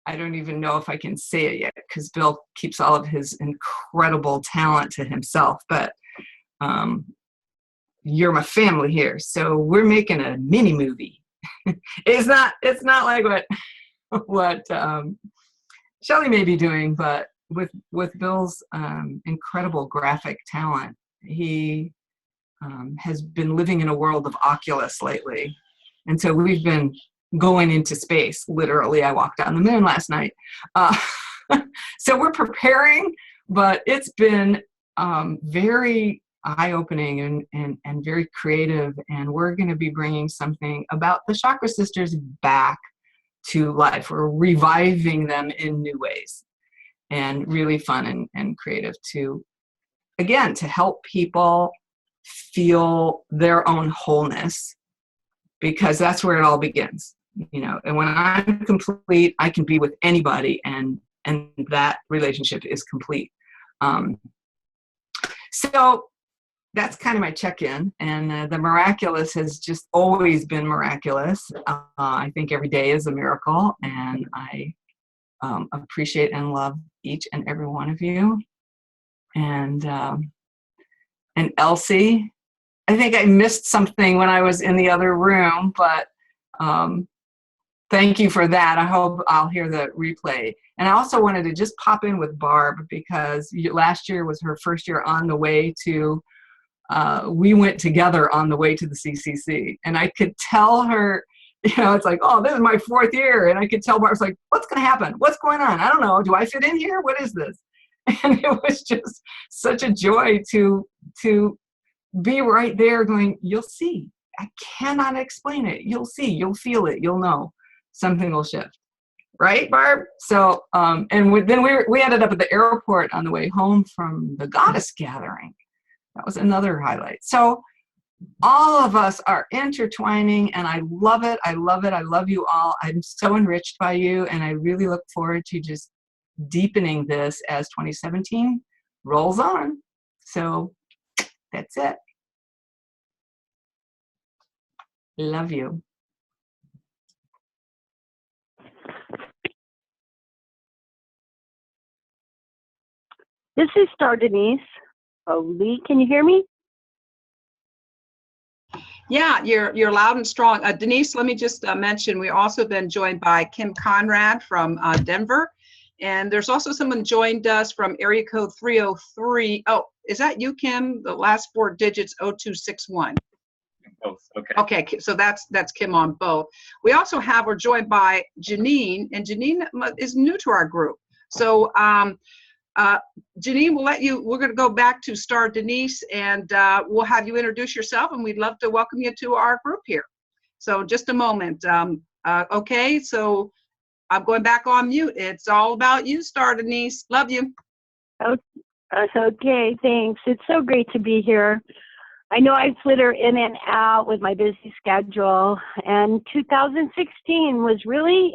I don't even know if I can say it yet because Bill keeps all of his incredible talent to himself. But you're my family here, so we're making a mini movie. It's not like what Shelley may be doing, but with Bill's incredible graphic talent, he has been living in a world of Oculus lately, and so we've been going into space. Literally, I walked on the moon last night. So we're preparing, but it's been very eye-opening and very creative, and we're going to be bringing something about the Chakra Sisters back to life. We're reviving them in new ways, and really fun and creative to help people feel their own wholeness, because that's where it all begins. And when I'm complete, I can be with anybody, and that relationship is complete. So that's kind of my check-in, and the miraculous has just always been miraculous. I think every day is a miracle, and I appreciate and love each and every one of you. And Elsie, I think I missed something when I was in the other room, but thank you for that. I hope I'll hear the replay. And I also wanted to just pop in with Barb, because last year was her first year on the way to, we went together on the way to the CCC. And I could tell her, it's like, oh, this is my 4th year. And I could tell Barb's like, what's going to happen? What's going on? I don't know. Do I fit in here? What is this? And it was just such a joy to be right there going, you'll see. I cannot explain it. You'll see. You'll feel it. You'll know. Something will shift. Right, Barb? So, and then we ended up at the airport on the way home from the Goddess Gathering. That was another highlight. So all of us are intertwining, and I love it. I love it. I love you all. I'm so enriched by you, and I really look forward to just deepening this as 2017 rolls on. So that's it. Love you. This is Star Denise. Oh, Lee, can you hear me? Yeah, you're loud and strong. Denise, let me just mention, we've also been joined by Kim Conrad from Denver. And there's also someone joined us from area code 303. Oh, is that you, Kim? The last 4 digits, 0261. Both, okay. Okay, so that's Kim on both. We're joined by Janine, and Janine is new to our group. So Janine, we're going to go back to Star Denise, and we'll have you introduce yourself, and we'd love to welcome you to our group here. So just a moment. Okay, so I'm going back on mute. It's all about you, Star Denise. Love you. Okay, thanks. It's so great to be here. I know I flitter in and out with my busy schedule, and 2016 was really,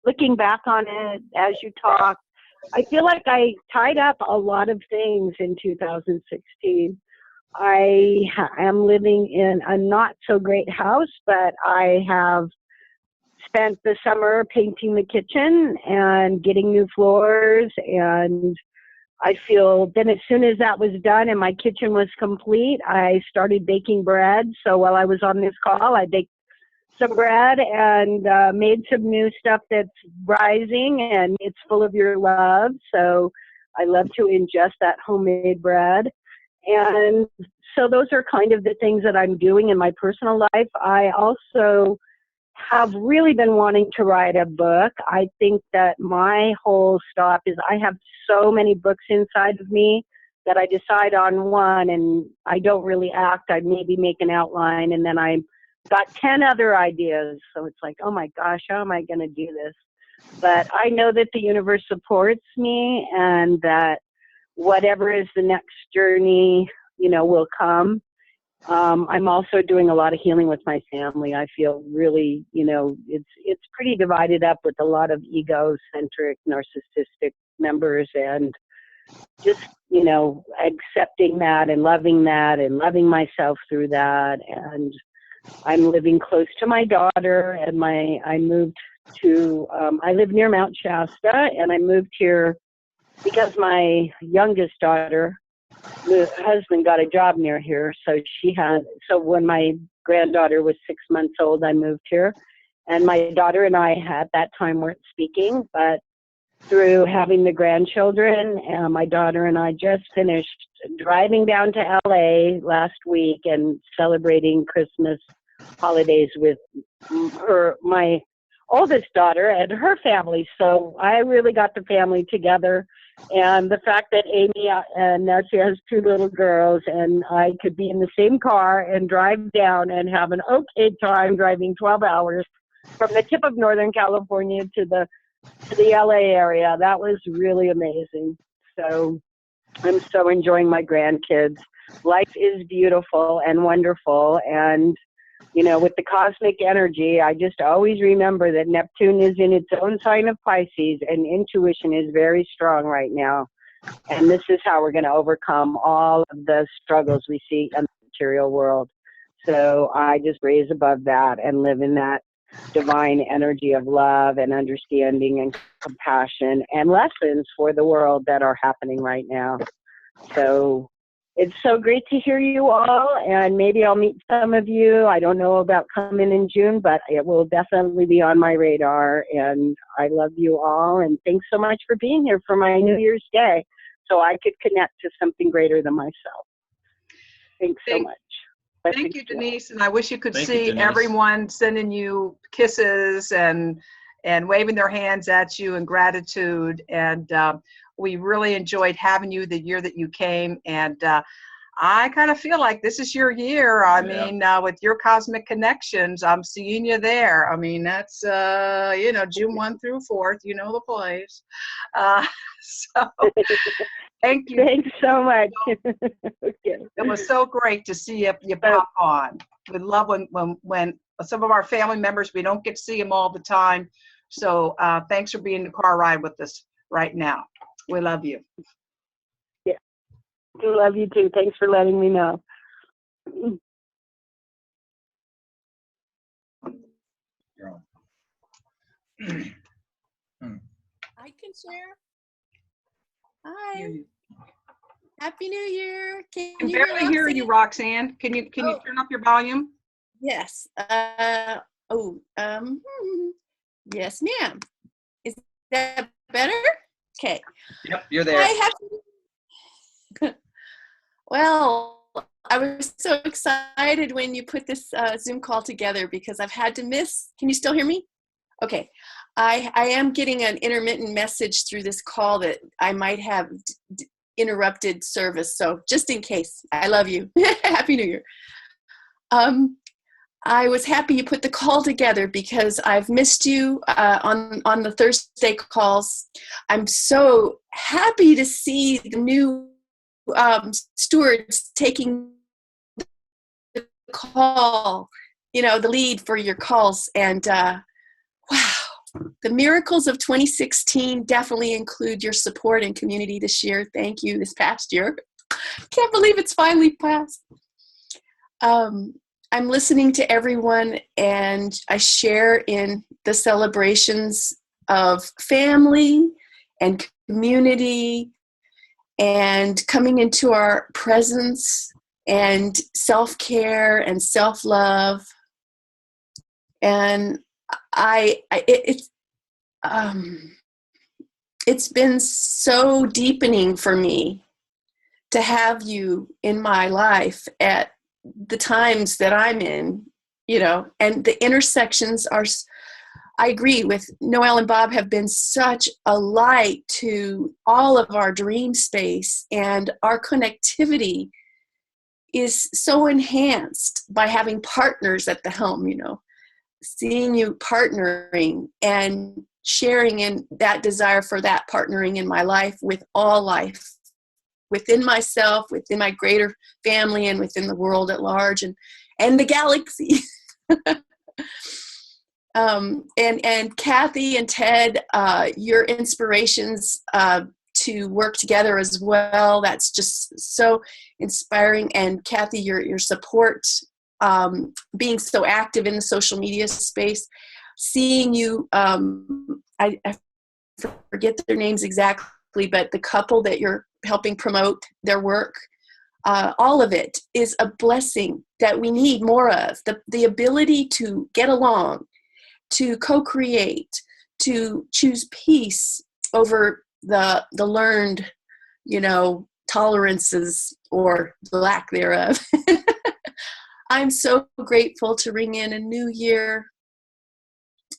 looking back on it as you talk, I feel like I tied up a lot of things in 2016. I am living in a not so great house, but I have spent the summer painting the kitchen and getting new floors, and I feel then as soon as that was done and my kitchen was complete, I started baking bread. So while I was on this call, I baked some bread and made some new stuff that's rising, and it's full of your love. So I love to ingest that homemade bread. And so those are kind of the things that I'm doing in my personal life. I also have really been wanting to write a book. I think that my whole stop is I have so many books inside of me that I decide on one and I don't really act. I maybe make an outline and then I got 10 other ideas. So it's like, oh my gosh, how am I going to do this? But I know that the universe supports me and that whatever is the next journey, will come. I'm also doing a lot of healing with my family. I feel really, it's pretty divided up with a lot of egocentric, narcissistic members, and just you know, accepting that and loving myself through that. And I'm living close to my daughter, and I moved to, I live near Mount Shasta, and I moved here because my youngest daughter, the husband got a job near here. So when my granddaughter was 6 months old, I moved here. And my daughter and I at that time weren't speaking, but through having the grandchildren, my daughter and I just finished driving down to LA last week and celebrating Christmas holidays with my oldest daughter and her family. So I really got the family together. And the fact that Amy and now she has 2 little girls, and I could be in the same car and drive down and have an okay time driving 12 hours from the tip of Northern California to the LA area. That was really amazing. So I'm so enjoying my grandkids. Life is beautiful and wonderful. And, you know, with the cosmic energy, I just always remember that Neptune is in its own sign of Pisces, and intuition is very strong right now. And this is how we're going to overcome all of the struggles we see in the material world. So I just raise above that and live in that divine energy of love and understanding and compassion and lessons for the world that are happening right now. So it's so great to hear you all, and maybe I'll meet some of you. I don't know about coming in June, but it will definitely be on my radar, and I love you all, and thanks so much for being here for my New Year's Day so I could connect to something greater than myself. Thanks so much. Thank you, Denise, and I wish you could Thank you, see Denise. everyone sending you kisses and waving their hands at you in gratitude. And we really enjoyed having you the year that you came. And I kind of feel like this is your year. I mean, with your cosmic connections, I'm seeing you there. I mean, that's, you know, June 1 through 4th, you know the place. So thank you. Thanks so much. It was so great to see you pop on. We love when some of our family members, we don't get to see them all the time. So thanks for being in the car ride with us right now. We love you. Yeah, I love you too. Thanks for letting me know. I can share. Hi. Happy New Year. I can barely hear you, Roxanne. Can you turn up your volume? Yes. Yes, ma'am. Is that better? Okay. Yep, you're there. Well, I was so excited when you put this Zoom call together because I've had to miss. Can you still hear me? Okay. I am getting an intermittent message through this call that I might have interrupted service. So just in case, I love you. Happy New Year. I was happy you put the call together because I've missed you on the Thursday calls. I'm so happy to see the new stewards taking the call, you know, the lead for your calls. And wow, the miracles of 2016 definitely include your support and community this year. Thank you this past year. Can't believe it's finally passed. I'm listening to everyone, and I share in the celebrations of family and community and coming into our presence and self-care and self-love. And it's been so deepening for me to have you in my life at the times that I'm in, you know, and the intersections are, I agree with Noelle and Bob, have been such a light to all of our dream space, and our connectivity is so enhanced by having partners at the helm, you know, seeing you partnering and sharing in that desire for that partnering in my life with all life, within myself, within my greater family, and within the world at large, and the galaxy. And Kathy and Ted, your inspirations to work together as well. That's just so inspiring. And Kathy, your support, being so active in the social media space, seeing you, I forget their names exactly, but the couple that you're helping promote their work, all of it is a blessing that we need more of. The ability to get along, to co-create, to choose peace over the learned, tolerances or lack thereof. I'm so grateful to ring in a new year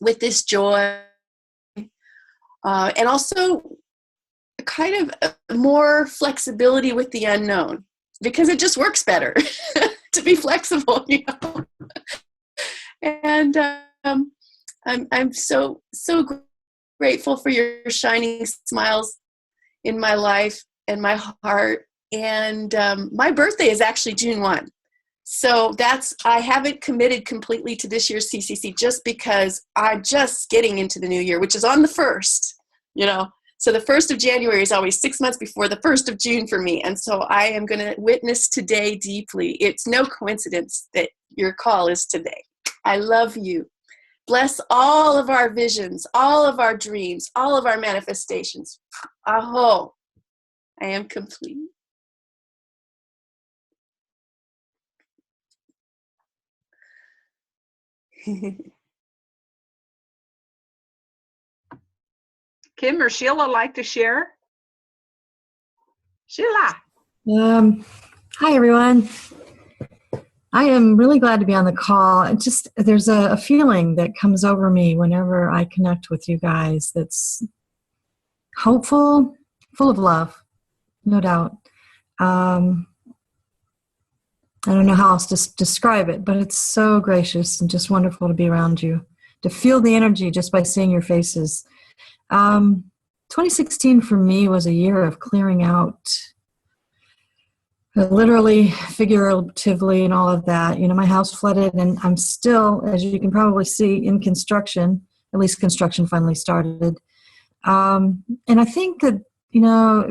with this joy, and also kind of more flexibility with the unknown, because it just works better to be flexible, And I'm so grateful for your shining smiles in my life and my heart. And my birthday is actually June 1. So I haven't committed completely to this year's CCC just because I'm just getting into the new year, which is on the 1st, So the 1st of January is always 6 months before the 1st of June for me. And so I am going to witness today deeply. It's no coincidence that your call is today. I love you. Bless all of our visions, all of our dreams, all of our manifestations. Aho. I am complete. Kim or Sheila like to share? Sheila. Hi, everyone. I am really glad to be on the call. There's a feeling that comes over me whenever I connect with you guys that's hopeful, full of love, no doubt. I don't know how else to describe it, but it's so gracious and just wonderful to be around you, to feel the energy just by seeing your faces. 2016 for me was a year of clearing out, literally, figuratively, and all of that. My house flooded, and I'm still, as you can probably see, in construction. At least construction finally started. And I think that,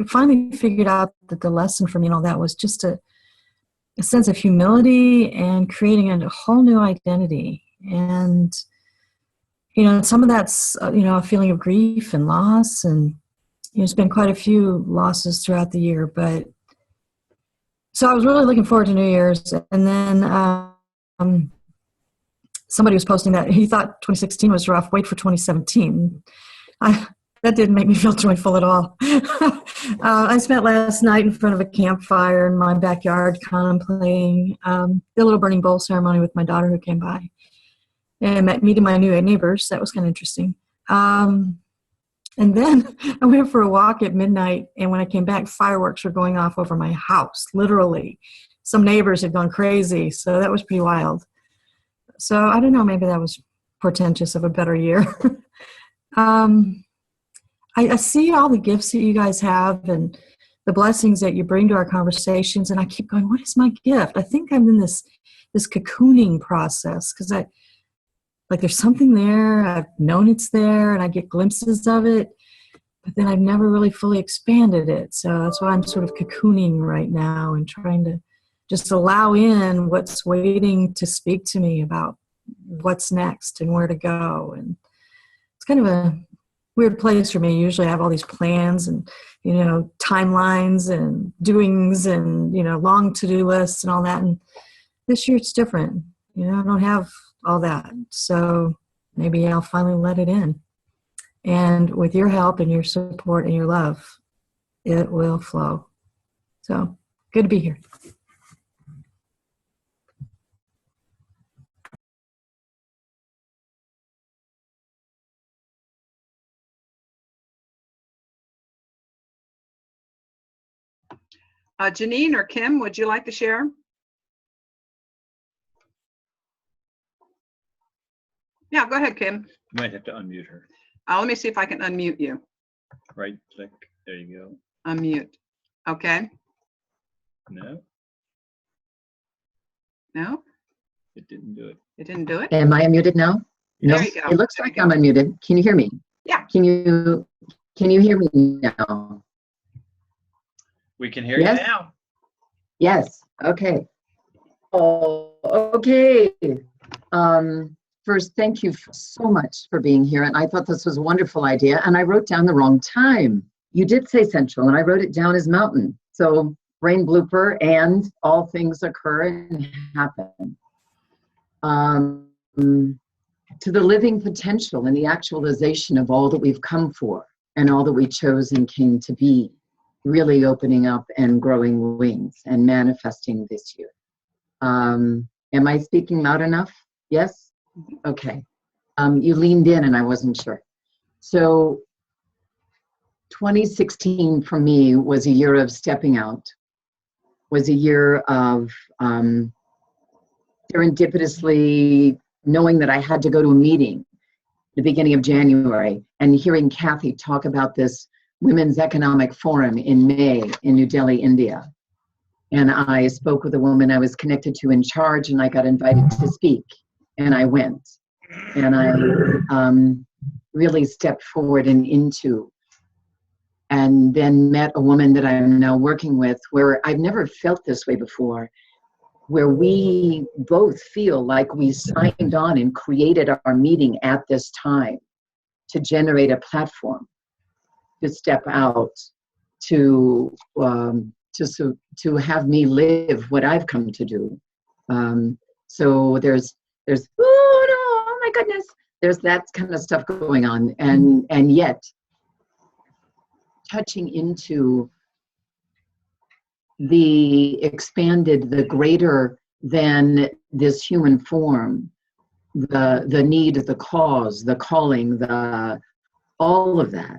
finally figured out that the lesson for me and all that was just a sense of humility and creating a whole new identity. And, some of that's, a feeling of grief and loss. And there's been quite a few losses throughout the year. But so I was really looking forward to New Year's. And then somebody was posting that he thought 2016 was rough. Wait for 2017. That didn't make me feel joyful at all. I spent last night in front of a campfire in my backyard contemplating the little burning bowl ceremony with my daughter who came by, and meeting my new neighbors. That was kind of interesting. And then I went for a walk at midnight, and when I came back, fireworks were going off over my house, literally. Some neighbors had gone crazy, so that was pretty wild. So I don't know, maybe that was portentous of a better year. I see all the gifts that you guys have and the blessings that you bring to our conversations, and I keep going, what is my gift? I think I'm in this cocooning process, because there's something there, I've known it's there, and I get glimpses of it, but then I've never really fully expanded it. So that's why I'm sort of cocooning right now and trying to just allow in what's waiting to speak to me about what's next and where to go. And it's kind of a weird place for me. Usually I have all these plans and, timelines and doings and, long to-do lists and all that. And this year it's different. I don't have all that. So maybe I'll finally let it in. And with your help and your support and your love, it will flow. So good to be here. Janine or Kim, would you like to share? Yeah, go ahead, Kim. You might have to unmute her. Let me see if I can unmute you. Right click. There you go. Unmute. Okay. No, No? it didn't do it. It didn't do it? Am I unmuted now? No, There you go. it looks like I'm unmuted. Can you hear me? Yeah. Can you hear me now? We can hear you Yes? now. Yes, okay. Yes, okay. Oh, okay. First, thank you so much for being here. And I thought this was a wonderful idea. And I wrote down the wrong time. You did say Central, and I wrote it down as Mountain. So brain blooper, and all things occur and happen. To the living potential and the actualization of all that we've come for and all that we chose and came to be, really opening up and growing wings and manifesting this year. Am I speaking loud enough? Yes? Okay. You leaned in and I wasn't sure. So 2016 for me was a year of stepping out, was a year of serendipitously knowing that I had to go to a meeting the beginning of January and hearing Kathy talk about this Women's Economic Forum in May in New Delhi, India. And I spoke with a woman I was connected to in charge, and I got invited to speak, and I went. And I really stepped forward and into, and then met a woman that I'm now working with, where I've never felt this way before, where we both feel like we signed on and created our meeting at this time to generate a platform, to step out, to have me live what I've come to do. So there's oh no, oh my goodness, there's that kind of stuff going on, and yet touching into the expanded, the greater than this human form, the need, the cause, the calling, all of that,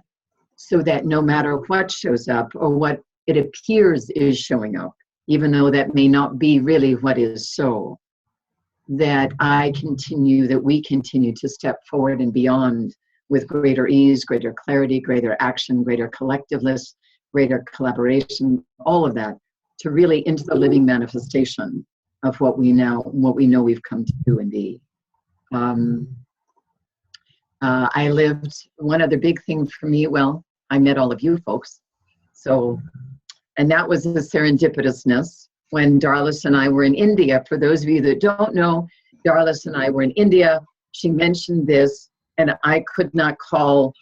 so that no matter what shows up or what it appears is showing up, even though that may not be really what is so, that we continue to step forward and beyond with greater ease, greater clarity, greater action, greater collectiveness, greater collaboration, all of that, to really into the living manifestation of what we know we've come to do and be. I lived, one other big thing for me, well, I met all of you folks. So, and that was the serendipitousness when Darlis and I were in India. For those of you that don't know, Darlis and I were in India. She mentioned this, and I could not call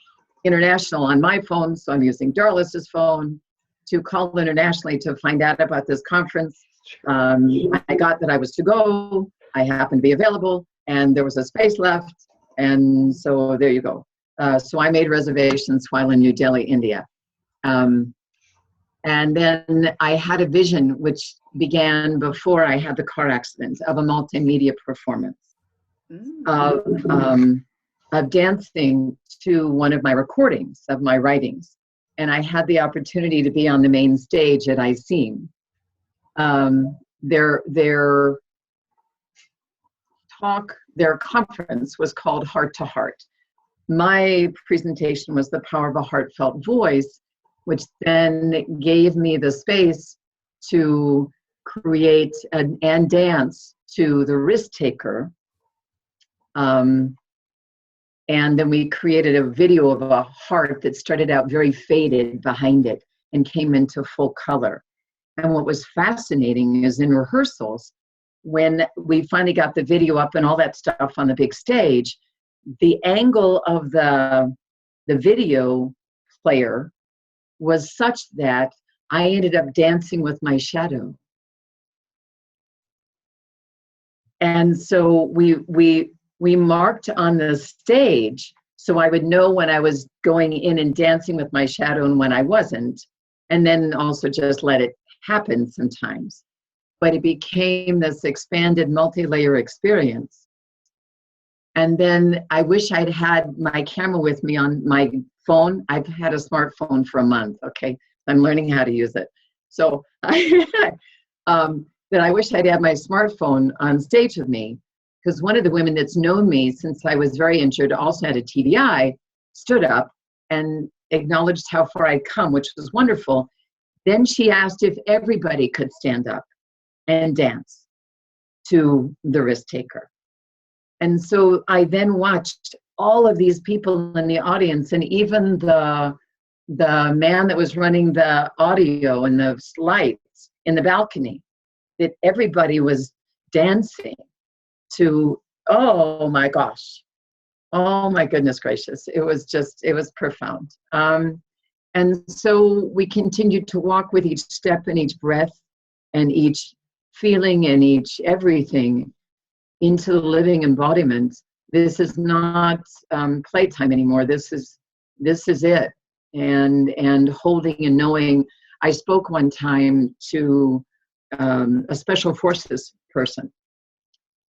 international on my phone, so I'm using Darlis's phone to call internationally to find out about this conference. I got that I was to go, I happened to be available, and there was a space left, and so there you go. So I made reservations while in New Delhi, India. And then I had a vision which began before I had the car accident, of a multimedia performance of dancing to one of my recordings of my writings. And I had the opportunity to be on the main stage at ISEAM. Their conference was called Heart to Heart. My presentation was The Power of a Heartfelt Voice, which then gave me the space to create and dance to The Risk Taker. And then we created a video of a heart that started out very faded behind it and came into full color. And what was fascinating is in rehearsals, when we finally got the video up and all that stuff on the big stage, the angle of the video player was such that I ended up dancing with my shadow. And so we marked on the stage, so I would know when I was going in and dancing with my shadow and when I wasn't, and then also just let it happen sometimes. But it became this expanded multi-layer experience. And then I wish I'd had my camera with me on my phone. I've had a smartphone for a month, okay? I'm learning how to use it. So then I wish I'd had my smartphone on stage with me, because one of the women that's known me since I was very injured, also had a TBI, stood up and acknowledged how far I'd come, which was wonderful. Then she asked if everybody could stand up and dance to The Risk Taker. And so I then watched all of these people in the audience, and even the the man that was running the audio and the lights in the balcony, that everybody was dancing to, oh my gosh, oh my goodness gracious. It was profound. And so we continued to walk with each step and each breath and each feeling and each everything into the living embodiment. This is not playtime anymore. This is it. And holding and knowing. I spoke one time to a special forces person,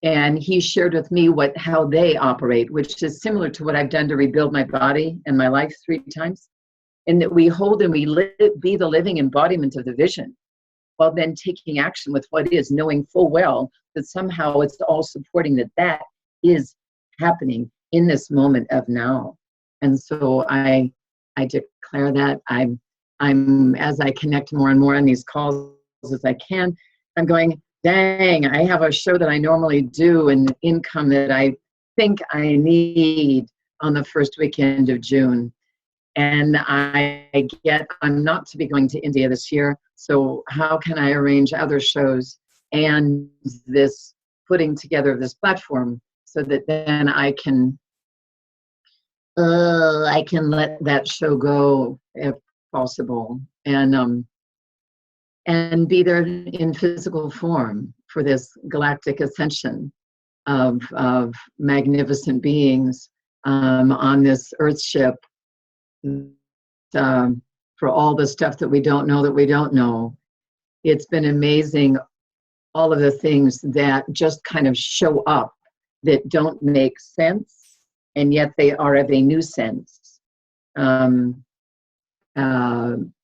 and he shared with me how they operate, which is similar to what I've done to rebuild my body and my life 3 times. And that we hold and we be the living embodiment of the vision, while then taking action with what is, knowing full well that somehow it's all supporting that is happening in this moment of now. And so I declare that I'm as I connect more and more on these calls as I can, I'm going, dang, I have a show that I normally do and income that I think I need on the first weekend of June. And I'm not to be going to India this year, so how can I arrange other shows and this putting together of this platform so that then I can let that show go if possible, and be there in physical form for this galactic ascension of magnificent beings on this Earth ship. For all the stuff that we don't know. It's been amazing, all of the things that just kind of show up that don't make sense, and yet they are of a new sense. That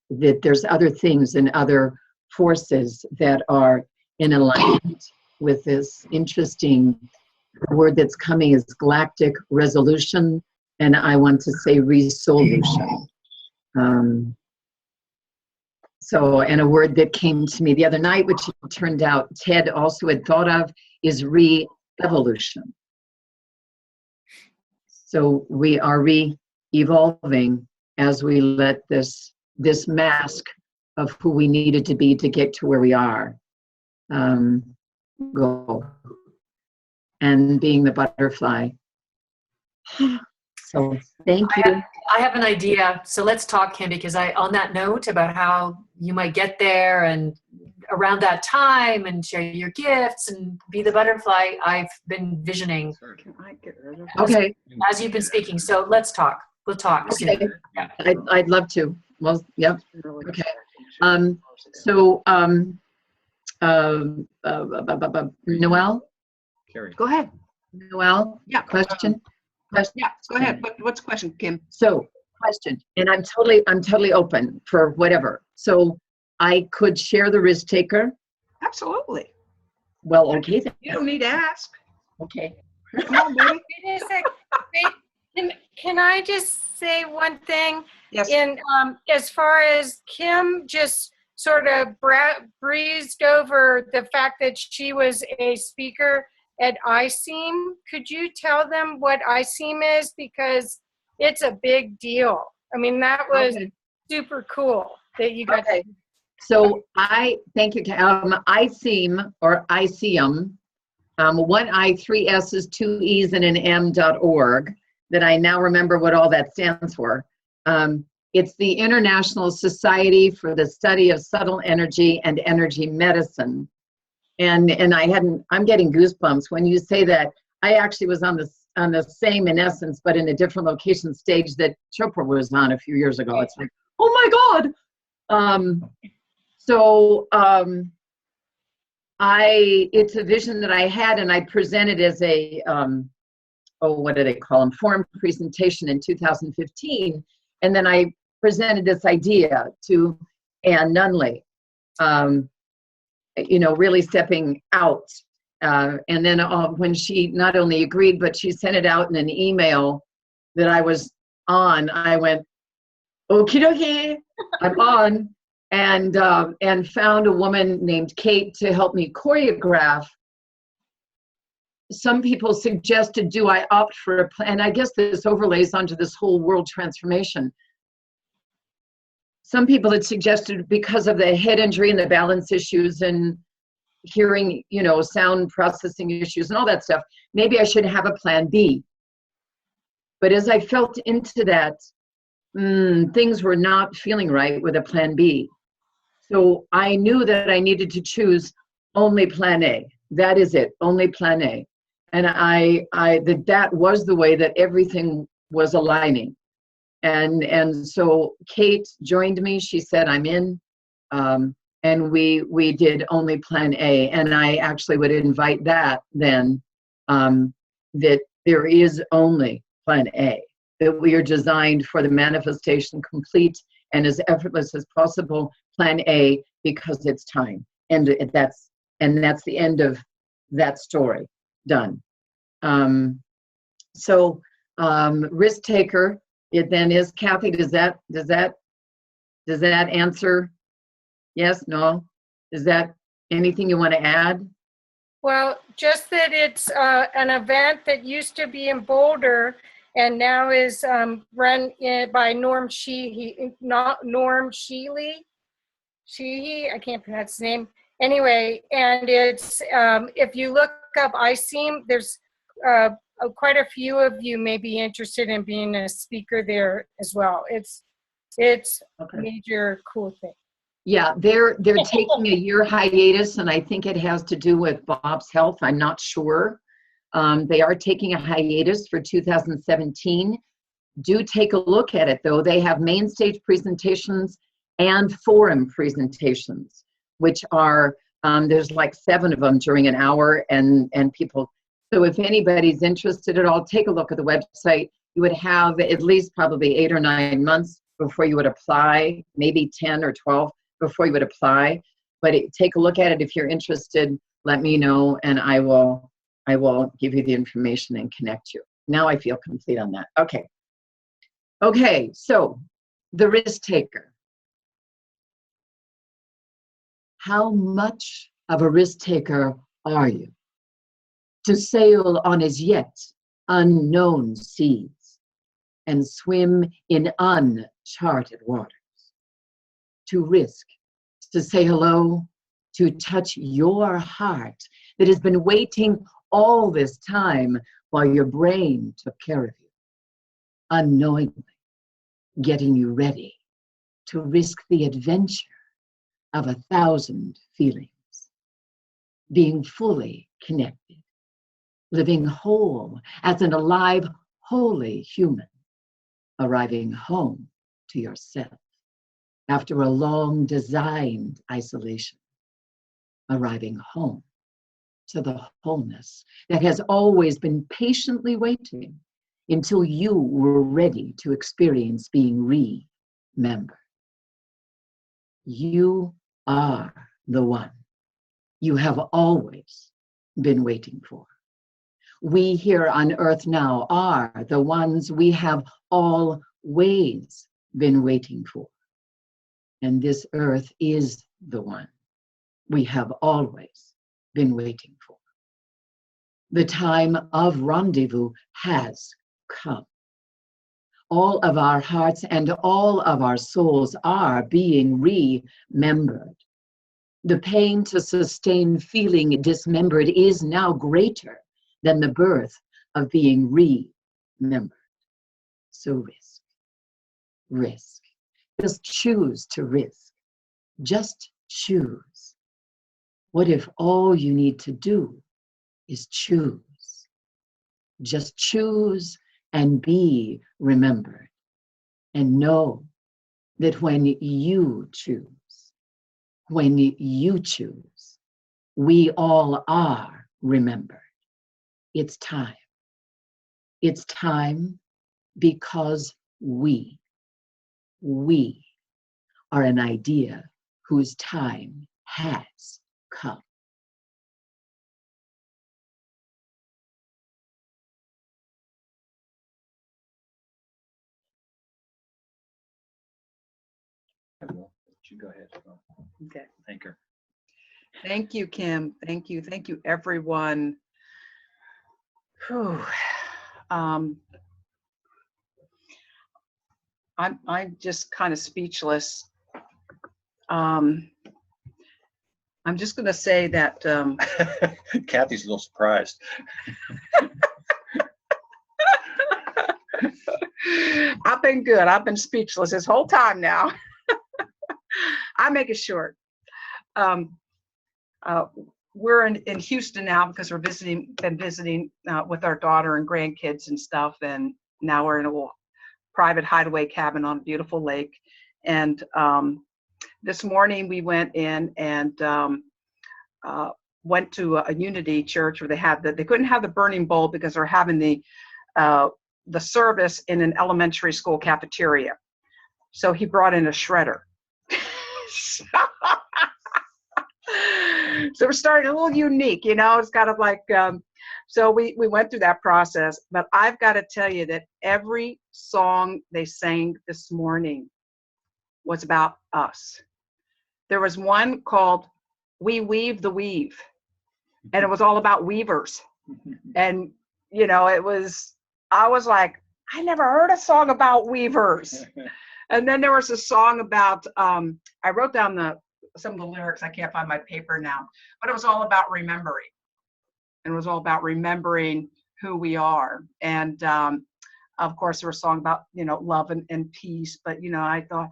there's other things and other forces that are in alignment with this interesting word that's coming is galactic resolution, and I want to say resolution. And a word that came to me the other night, which it turned out Ted also had thought of, is re-evolution. So we are re-evolving as we let this mask of who we needed to be to get to where we are go. And being the butterfly. So thank you. I have an idea. So let's talk, Kim, because on that note about how you might get there and around that time and share your gifts and be the butterfly, I've been visioning. Okay. As you've been speaking. So let's talk. We'll talk. Okay. Soon. Yeah. I'd love to. Well, yep. Okay. Noelle? Carrie. Go ahead. Noelle? Yeah. Question? Yeah, go ahead. What's the question, Kim? So, question, and I'm totally open for whatever. So, I could share the risk taker? Absolutely. Well, okay then. You don't need to ask. Okay. Come on, baby. Wait a sec. Wait, can I just say one thing? Yes. As far as Kim just sort of breezed over the fact that she was a speaker at ISEAM, could you tell them what ISEAM is? Because it's a big deal. I mean, that was super cool that you got to. So thank you. ISEAM or ICEM, 1 I, 3 S's, 2 E's, and an M.org, that I now remember what all that stands for. It's the International Society for the Study of Subtle Energy and Energy Medicine. And I'm getting goosebumps when you say that. I actually was on the same, in essence, but in a different location stage that Chopra was on a few years ago. It's like, oh my God. It's a vision that I had, and I presented as a, what do they call them? Forum presentation in 2015. And then I presented this idea to Ann Nunley. Really stepping out. And then when she not only agreed, but she sent it out in an email that I was on, I went, okie dokie, I'm on, and found a woman named Kate to help me choreograph. Some people suggested, do I opt for a plan? And I guess this overlays onto this whole world transformation. some people had suggested because of the head injury and the balance issues and hearing, sound processing issues and all that stuff, maybe I should have a plan B. But as I felt into that, things were not feeling right with a plan B. So I knew that I needed to choose only plan A. That is it, only plan A. And that was the way that everything was aligning. And so Kate joined me. She said, I'm in. And we did only plan A. And I actually would invite that then, that there is only plan A, that we are designed for the manifestation complete and as effortless as possible, plan A, because it's time. And that's the end of that story. Done. Risk taker, it then is, Kathy, does that answer? Yes, no? Is that anything you want to add? Well, just that it's an event that used to be in Boulder and now is run by Norm Sheehy, Norm Sheely, I can't pronounce his name. Anyway, and it's, if you look up ICEAM, there's quite a few of you may be interested in being a speaker there as well. It's a major cool thing. Yeah, they're taking a year hiatus, and I think it has to do with Bob's health. I'm not sure. They are taking a hiatus for 2017. Do take a look at it, though. They have main stage presentations and forum presentations, which are, there's like 7 of them during an hour, and people. So if anybody's interested at all, take a look at the website. You would have at least probably 8 or 9 months before you would apply, maybe 10 or 12 before you would apply. But take a look at it. If you're interested, let me know, and I will give you the information and connect you. Now I feel complete on that. Okay, so the risk taker. How much of a risk taker are you to sail on as yet unknown seas and swim in uncharted waters? To risk, to say hello, to touch your heart that has been waiting all this time while your brain took care of you, unknowingly getting you ready to risk the adventure of 1,000 feelings, being fully connected, living whole as an alive, holy human, arriving home to yourself after a long designed isolation, arriving home to the wholeness that has always been patiently waiting until you were ready to experience being remembered. You are the one you have always been waiting for. We here on earth now are the ones we have always been waiting for. And this earth is the one we have always been waiting for. The time of rendezvous has come. All of our hearts and all of our souls are being remembered. The pain to sustain feeling dismembered is now greater than the birth of being remembered. So risk. Just choose to risk. Just choose. What if all you need to do is choose? Just choose and be remembered. And know that when you choose, we all are remembered. It's time. It's time because we are an idea whose time has come. You go ahead. Okay. Thank her. Thank you, Kim. Thank you, everyone. Whew. I'm just kind of speechless. I'm just going to say that Kathy's a little surprised. I've been good. I've been speechless this whole time now. I make it short. We're in Houston now because we're been visiting with our daughter and grandkids and stuff. And now we're in a little private hideaway cabin on a beautiful lake. And this morning we went in and went to a Unity church where they couldn't have the burning bowl because they're having the service in an elementary school cafeteria. So he brought in a shredder. So we're starting a little unique, it's kind of like, so we went through that process, but I've got to tell you that every song they sang this morning was about us. There was one called We Weave the Weave, and it was all about weavers. And, I was like, I never heard a song about weavers. And then there was a song about, I wrote down some of the lyrics. I can't find my paper now, but it was all about remembering. And it was all about remembering who we are. And of course, there was a song about, love and peace. But, I thought,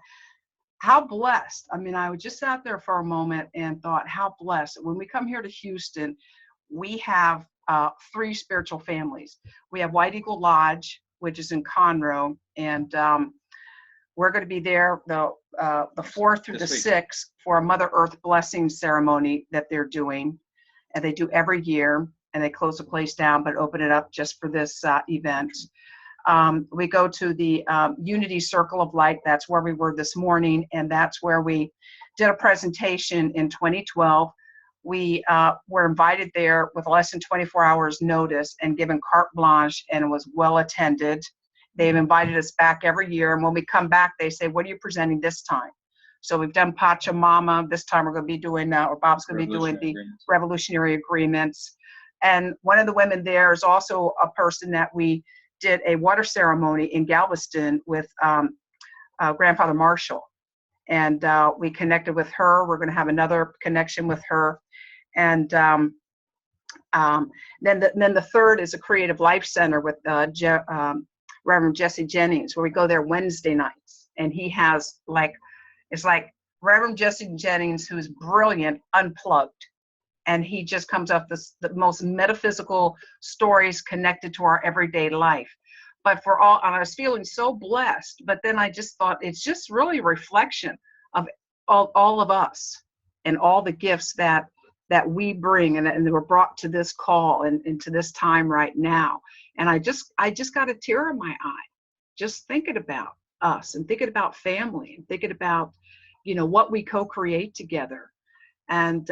how blessed. I mean, I just sat there for a moment and thought, how blessed. When we come here to Houston, we have 3 spiritual families. We have White Eagle Lodge, which is in Conroe, and we're going to be there the 4th through the 6th for a Mother Earth blessing ceremony that they're doing, and they do every year, and they close the place down but open it up just for this event. We go to the Unity Circle of Light. That's where we were this morning, and that's where we did a presentation in 2012. We were invited there with less than 24 hours notice and given carte blanche, and it was well attended. They've invited us back every year, and when we come back, they say, what are you presenting this time? So we've done Pachamama. This time we're going to be doing, or Bob's going to be doing the Revolutionary Agreements. And one of the women there is also a person that we did a water ceremony in Galveston with Grandfather Marshall. And we connected with her. We're going to have another connection with her. And then the third is a Creative Life Center with Reverend Jesse Jennings, where we go there Wednesday nights. And he has it's like Reverend Jesse Jennings, who's brilliant, unplugged. And he just comes up with the most metaphysical stories connected to our everyday life. But and I was feeling so blessed, but then I just thought it's just really a reflection of all of us and all the gifts that we bring and were brought to this call and to this time right now. And I just got a tear in my eye, just thinking about us and thinking about family and thinking about, what we co-create together. And,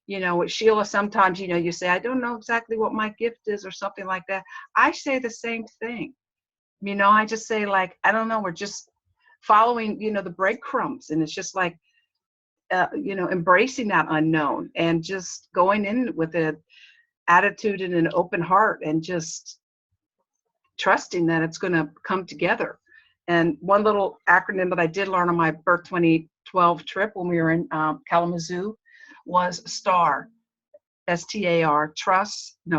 with Sheila, sometimes, you say, I don't know exactly what my gift is or something like that. I say the same thing. I just say I don't know, we're just following, the breadcrumbs. And it's just like, embracing that unknown and just going in with an attitude and an open heart and just trusting that it's going to come together. And one little acronym that I did learn on my Birth 2012 trip when we were in Kalamazoo was STAR, S-T-A-R,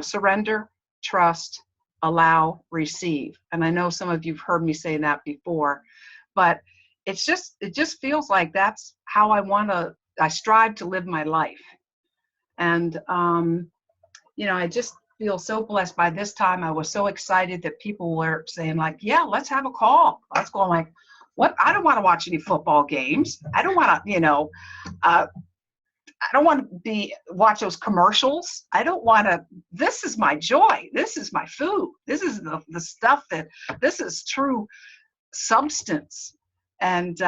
surrender, trust, allow, receive. And I know some of you've heard me say that before, but it just feels like that's how I strive to live my life. And, I just feel so blessed. By this time, I was so excited that people were saying yeah, let's have a call. I was going what? I don't want to watch any football games. I don't want to, I don't want to watch those commercials. I don't want to, this is my joy. This is my food. This is the stuff this is true substance. And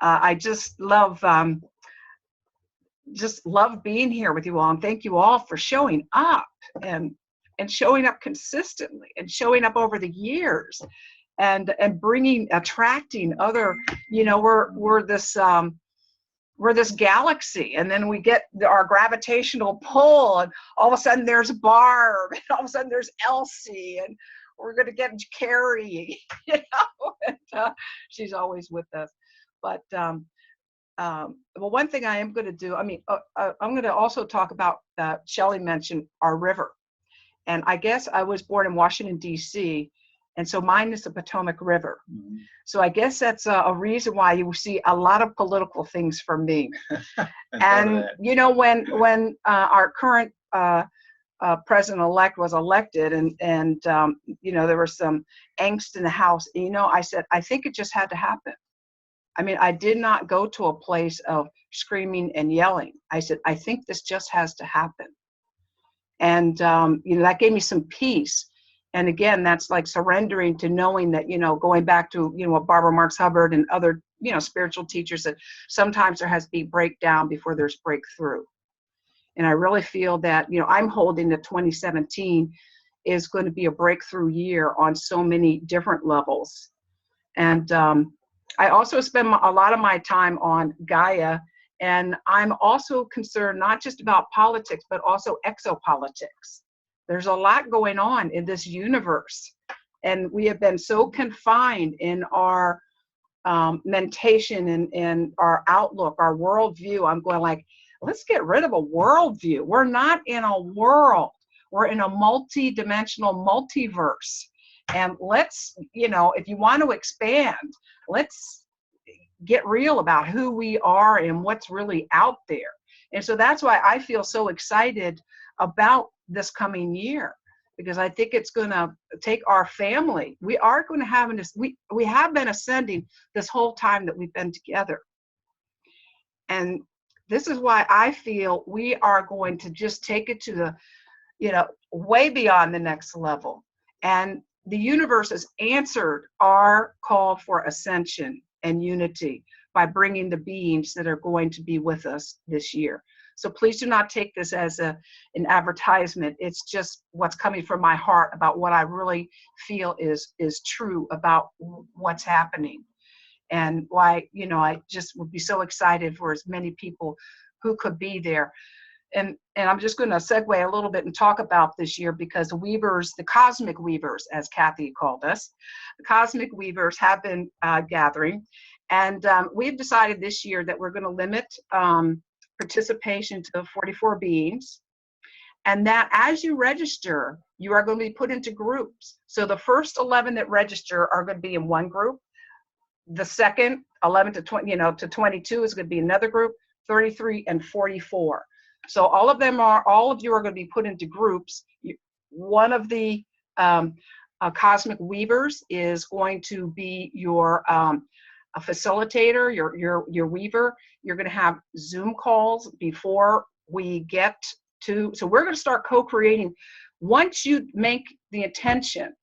I just love being here with you all. And thank you all for showing up and showing up consistently and showing up over the years and attracting other, we're this galaxy, and then we get our gravitational pull, and all of a sudden there's Barb, and all of a sudden there's Elsie, and we're going to get Carrie, and she's always with us. But well, one thing I am going to do, I'm going to also talk about, Shelley mentioned our river. And I guess I was born in Washington, D.C., and so mine is the Potomac River. Mm-hmm. So I guess that's a reason why you see a lot of political things from me. And, you know, when our current president-elect was elected and you know, there was some angst in the House, you know, I said, I think it just had to happen. I mean, I did not go to a place of screaming and yelling. I said, I think this just has to happen. And, you know, that gave me some peace. And again, that's like surrendering to knowing that, you know, going back to, you know, what Barbara Marx Hubbard and other, you know, spiritual teachers, that sometimes there has to be breakdown before there's breakthrough. And I really feel that, you know, I'm holding that 2017 is going to be a breakthrough year on so many different levels. And I also spend a lot of my time on Gaia. And I'm also concerned not just about politics, but also exopolitics. There's a lot going on in this universe. And we have been so confined in our mentation and our outlook, our worldview. I'm going like, let's get rid of a worldview. We're not in a world. We're in a multi-dimensional multiverse. And let's, you know, if you want to expand, let's get real about who we are and what's really out there. And so that's why I feel so excited about this coming year, because I think it's going to take our family. We are going to have we have been ascending this whole time that we've been together. And this is why I feel we are going to just take it to the, you know, way beyond the next level. And the universe has answered our call for ascension and unity by bringing the beings that are going to be with us this year. So please do not take this as an advertisement. It's just what's coming from my heart about what I really feel is true about what's happening. And why, you know, I just would be so excited for as many people who could be there. And I'm just going to segue a little bit and talk about this year, because the weavers, the cosmic weavers, as Kathy called us, the cosmic weavers have been gathering. And we've decided this year that we're going to limit participation to 44 beings. And that as you register, you are going to be put into groups. So the first 11 that register are going to be in one group. The second 11 to 20, you know, to 22 is going to be another group, 33 and 44. So all of you are going to be put into groups. One of the cosmic weavers is going to be your a facilitator, your weaver. You're going to have Zoom calls before we get to, so we're going to start co-creating. Once you make the intention,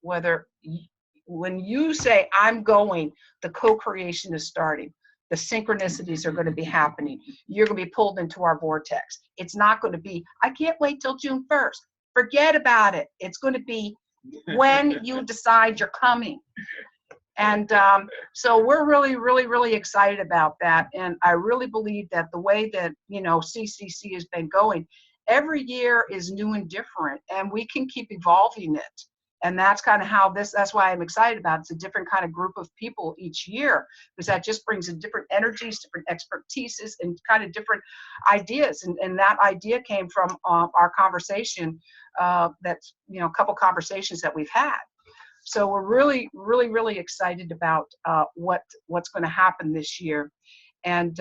when you say, I'm going, the co-creation is starting. The synchronicities are going to be happening. You're going to be pulled into our vortex. It's not going to be, I can't wait till June 1st. Forget about it. It's going to be when you decide you're coming. And so we're really, really, really excited about that. And I really believe that the way that, you know, CCC has been going, every year is new and different, and we can keep evolving it. And that's kind of how that's why I'm excited about it. It's a different kind of group of people each year, because that just brings in different energies, different expertises, and kind of different ideas. And that idea came from our conversation, that's, you know, a couple conversations that we've had. So we're really, really, really excited about what's going to happen this year. And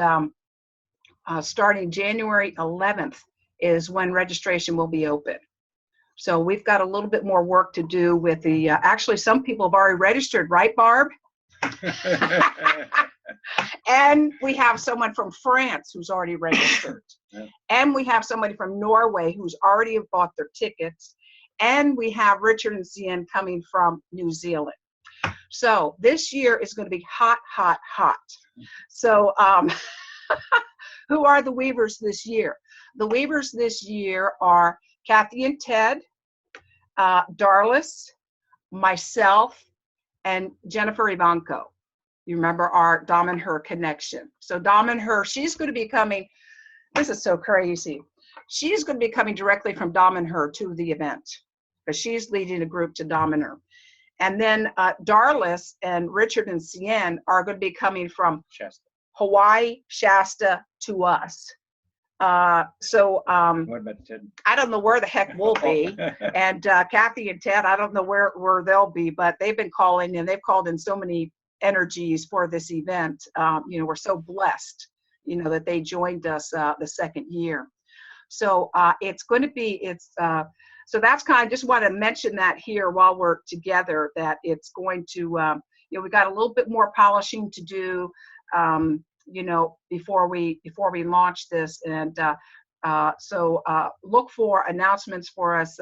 starting January 11th is when registration will be open. So we've got a little bit more work to do with the, actually some people have already registered, right, Barb? And we have someone from France who's already registered. And we have somebody from Norway who's already bought their tickets. And we have Richard and Cian coming from New Zealand. So this year is going to be hot, hot, hot. So who are the weavers this year? The weavers this year are Kathy and Ted, Darlis, myself, and Jennifer Ivanko. You remember our Dom and Her connection. So Dom and Her, she's going to be coming, this is so crazy. She's going to be coming directly from Dom and Her to the event, because she's leading a group to Dom and Her. And then Darlis and Richard and Cian are going to be coming from Hawaii, Shasta to us. So What about Ted? I don't know where the heck we'll be. And Kathy and Ted, I don't know where they'll be, but they've been calling and they've called in so many energies for this event. We're so blessed, that they joined us the second year. So it's going to be, so that's kind of, just want to mention that here while we're together, that it's going to, we got a little bit more polishing to do, before we launch this. And so look for announcements for us.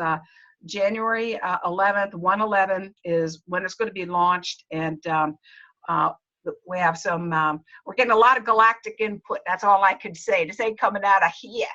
January 11th, 1/11 is when it's going to be launched. And we have some, we're getting a lot of galactic input. That's all I could say. This ain't coming out of here.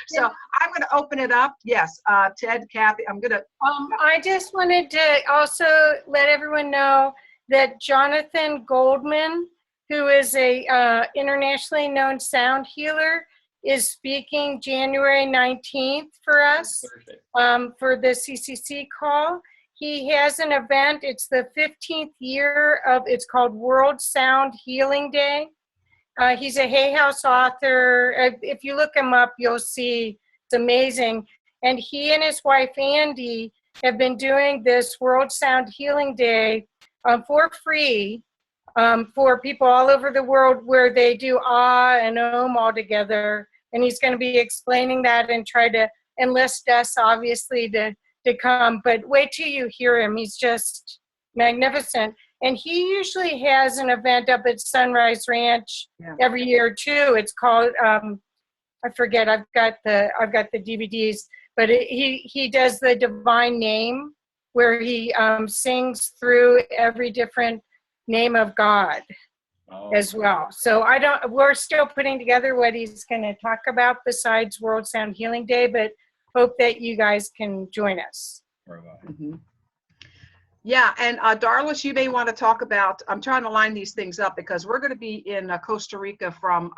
So I'm going to open it up. Yes, Ted, Kathy, I'm going to. I just wanted to also let everyone know that Jonathan Goldman, who is a internationally known sound healer, is speaking January 19th for us for the CCC call. He has an event. It's the 15th year of, it's called World Sound Healing Day. He's a Hay House author. If you look him up, you'll see it's amazing. And he and his wife, Andy, have been doing this World Sound Healing Day for free for people all over the world, where they do Ah and Om all together. And he's going to be explaining that and try to enlist us, obviously, to come. But wait till you hear him. He's just magnificent. And he usually has an event up at Sunrise Ranch every year too. It's called I forget. I've got the DVDs, but he does the Divine Name, where he sings through every different name of God as well. So we're still putting together what he's going to talk about besides World Sound Healing Day, but hope that you guys can join us. Mm-hmm. Yeah, and Darlis, you may want to talk about, I'm trying to line these things up because we're going to be in Costa Rica from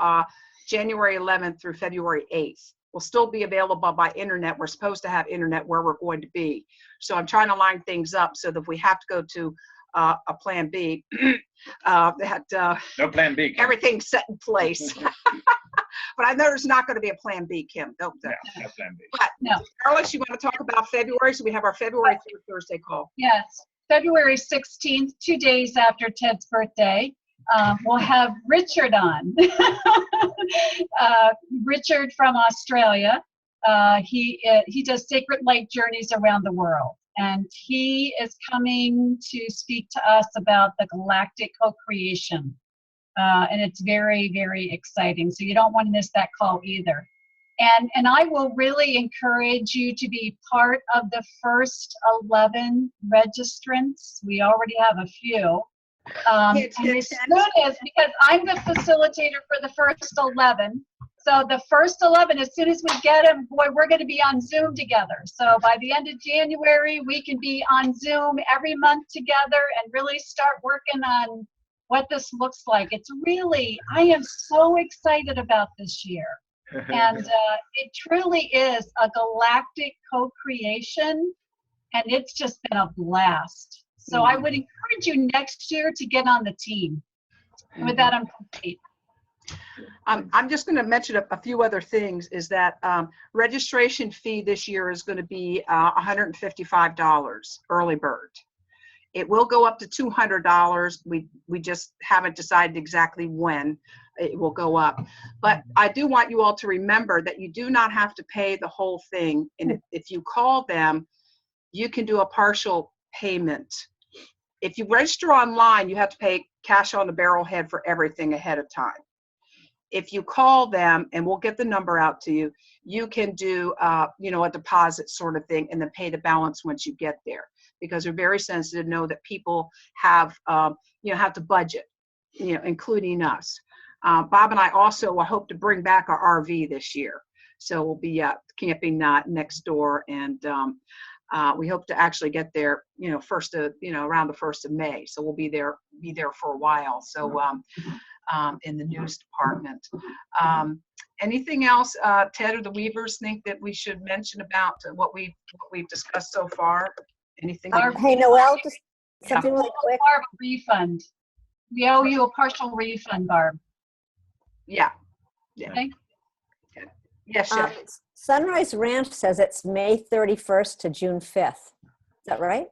January 11th through February 8th. We'll still be available by internet. We're supposed to have internet where we're going to be. So I'm trying to line things up so that if we have to go to a plan B, No plan B. Kim. everything's set in place. But I know there's not going to be a plan B, Kim. Don't. No plan B. But Darlis, you want to talk about February? So we have our February 3rd Thursday call. Yes, February 16th, 2 days after Ted's birthday. We'll have Richard on. Richard from Australia. He does sacred light journeys around the world, and he is coming to speak to us about the galactic co-creation, and it's very, very exciting. So you don't want to miss that call either. And I will really encourage you to be part of the first 11 registrants. We already have a few. And as soon as, because I'm the facilitator for the first 11, so the first 11, as soon as we get them, boy, we're going to be on Zoom together. So by the end of January, we can be on Zoom every month together and really start working on what this looks like. It's really, I am so excited about this year. And it truly is a galactic co-creation, and it's just been a blast. So I would encourage you next year to get on the team. And with that, I'm complete. I'm just going to mention a few other things. Is that registration fee this year is going to be $155 early bird. It will go up to $200. We just haven't decided exactly when it will go up. But I do want you all to remember that you do not have to pay the whole thing. And if you call them, you can do a partial payment. If you register online, you have to pay cash on the barrelhead for everything ahead of time. If you call them, and we'll get the number out to you, you can do a deposit sort of thing and then pay the balance once you get there, because they're very sensitive to know that people have have to budget, including us. Bob and I also hope to bring back our RV this year, so we'll be camping next door, and we hope to actually get there around the 1st of May, so we'll be there for a while. So in the news department. Anything else, Ted or the Weavers, think that we should mention about what we've discussed so far? Anything? Hey, Noelle, just something really quick. Our refund. We owe you a partial refund, Barb. Yeah. Yeah. Okay. Yes, Chef. Sunrise Ranch says it's May 31st to June 5th. Is that right?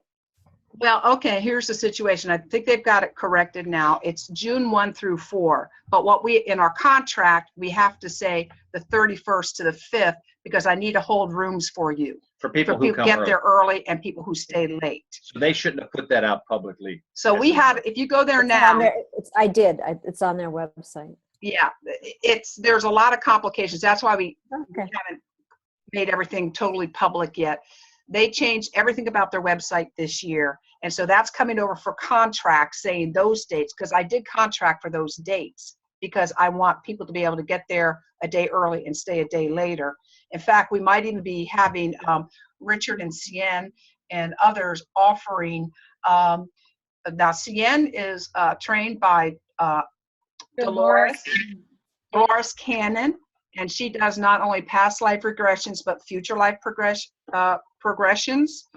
Well, okay, here's the situation. I think they've got it corrected now. It's June 1 through 4. But what we, in our contract, we have to say the 31st to the 5th because I need to hold rooms for you. For people who come get early. there early and people who stay late. So they shouldn't have put that out publicly. So we have, if you go there now. I did. It's on their website. Yeah, there's a lot of complications. That's why we haven't made everything totally public yet. They changed everything about their website this year. And so that's coming over for contracts saying those dates, because I did contract for those dates because I want people to be able to get there a day early and stay a day later. In fact, we might even be having Richard and Cien and others offering, now Cien is trained by Dolores Cannon, and she does not only past life regressions, but future life progressions.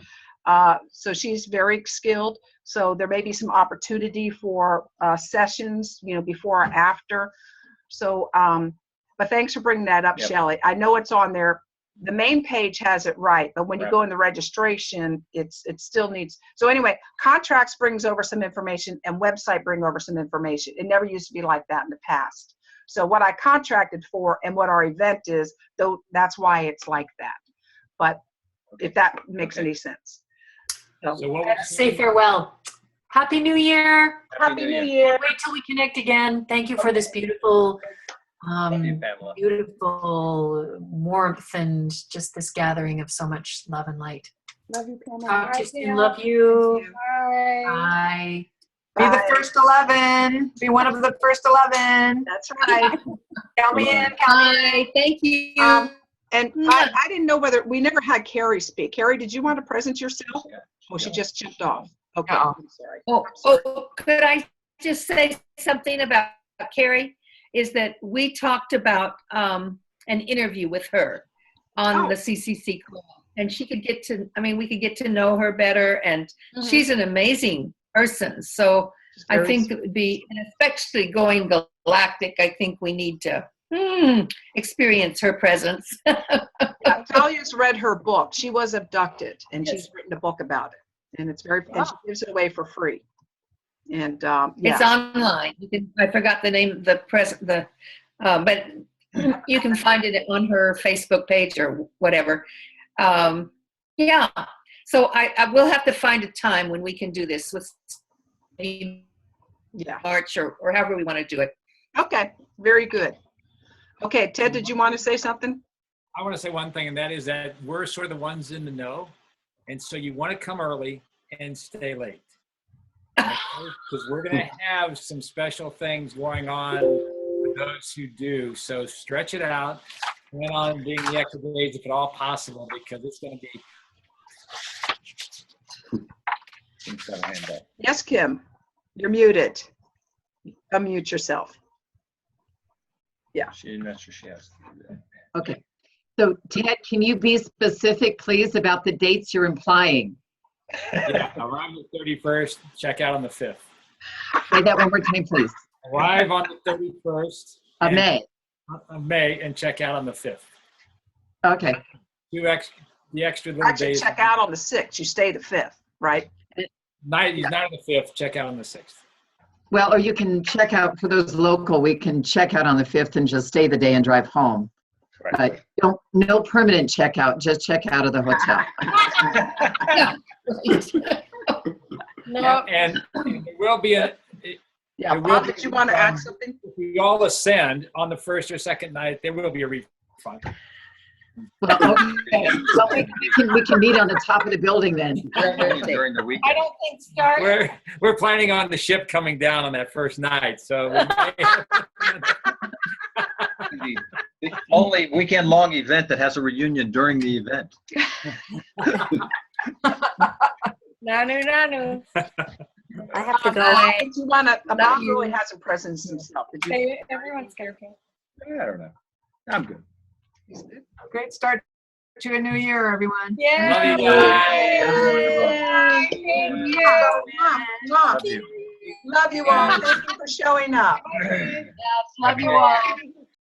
So she's very skilled. So there may be some opportunity for sessions, before or after. So, but thanks for bringing that up, Yep. Shelley. I know it's on there. The main page has it right, but when you Right. go in the registration, it still needs. So anyway, contracts brings over some information and website bring over some information. It never used to be like that in the past. So what I contracted for and what our event is, though, that's why it's like that. But if that makes any sense. So Say farewell. Happy New Year. Happy New Year. Wait till we connect again. Thank you for this beautiful, beautiful warmth and just this gathering of so much love and light. Love you, Pamela. Talk to you soon. Love you. Bye. Bye. Be the first 11. Be one of the first 11. That's right. Count me in. Bye. Thank you. And I didn't know whether, we never had Carrie speak. Carrie, did you want to present yourself? Oh, she just jumped off. Okay, I'm sorry. Oh, could I just say something about Carrie? Is that we talked about an interview with her on the CCC call, and she could get to, we could get to know her better, and she's an amazing person. So I think it would be, and especially going galactic, I think we need to experience her presence. Talia's read her book. She was abducted, and she's written a book about it, and it's very, and she gives it away for free. And It's online. You can, I forgot the name of the but you can find it on her Facebook page or whatever. Yeah. So I will have to find a time when we can do this with March or however we want to do it. Okay. Very good. Okay, Ted, did you want to say something? I want to say one thing, and that is that we're sort of the ones in the know. And so you want to come early and stay late. Because we're going to have some special things going on for those who do. So stretch it out. Plan on being the extra days if at all possible, because it's going to be. Yes, Kim, you're muted. Unmute yourself. Yeah. She's not sure she has to do that. Okay. So Ted, can you be specific, please, about the dates you're implying? Yeah, arrive on the 31st, check out on the 5th. Say that one more time, please. Arrive on the 31st Of May. Of May and check out on the 5th. Okay. The extra little Actually, days. check out on the 6th. You stay the 5th, right? Night on the 5th, check out on the 6th. Well, or you can check out, for those local, we can check out on the 5th and just stay the day and drive home. No permanent checkout, just check out of the hotel. No. And there will be a. Yeah, Bob, did you want to add something? If we all ascend on the first or second night, there will be a refund. Well, okay. Well, we can meet on the top of the building then. During the week. I don't think start. We're planning on the ship coming down on that first night, so. The only weekend-long event that has a reunion during the event. Nanu. I have to go. Did you want to? Bob really hasn't presented himself. Did you? Everyone's scared. I don't know. I'm good. Great start to a new year, everyone. Yeah. Love you guys. Love you. Love you all. Thank you for showing up. Yes, love you all.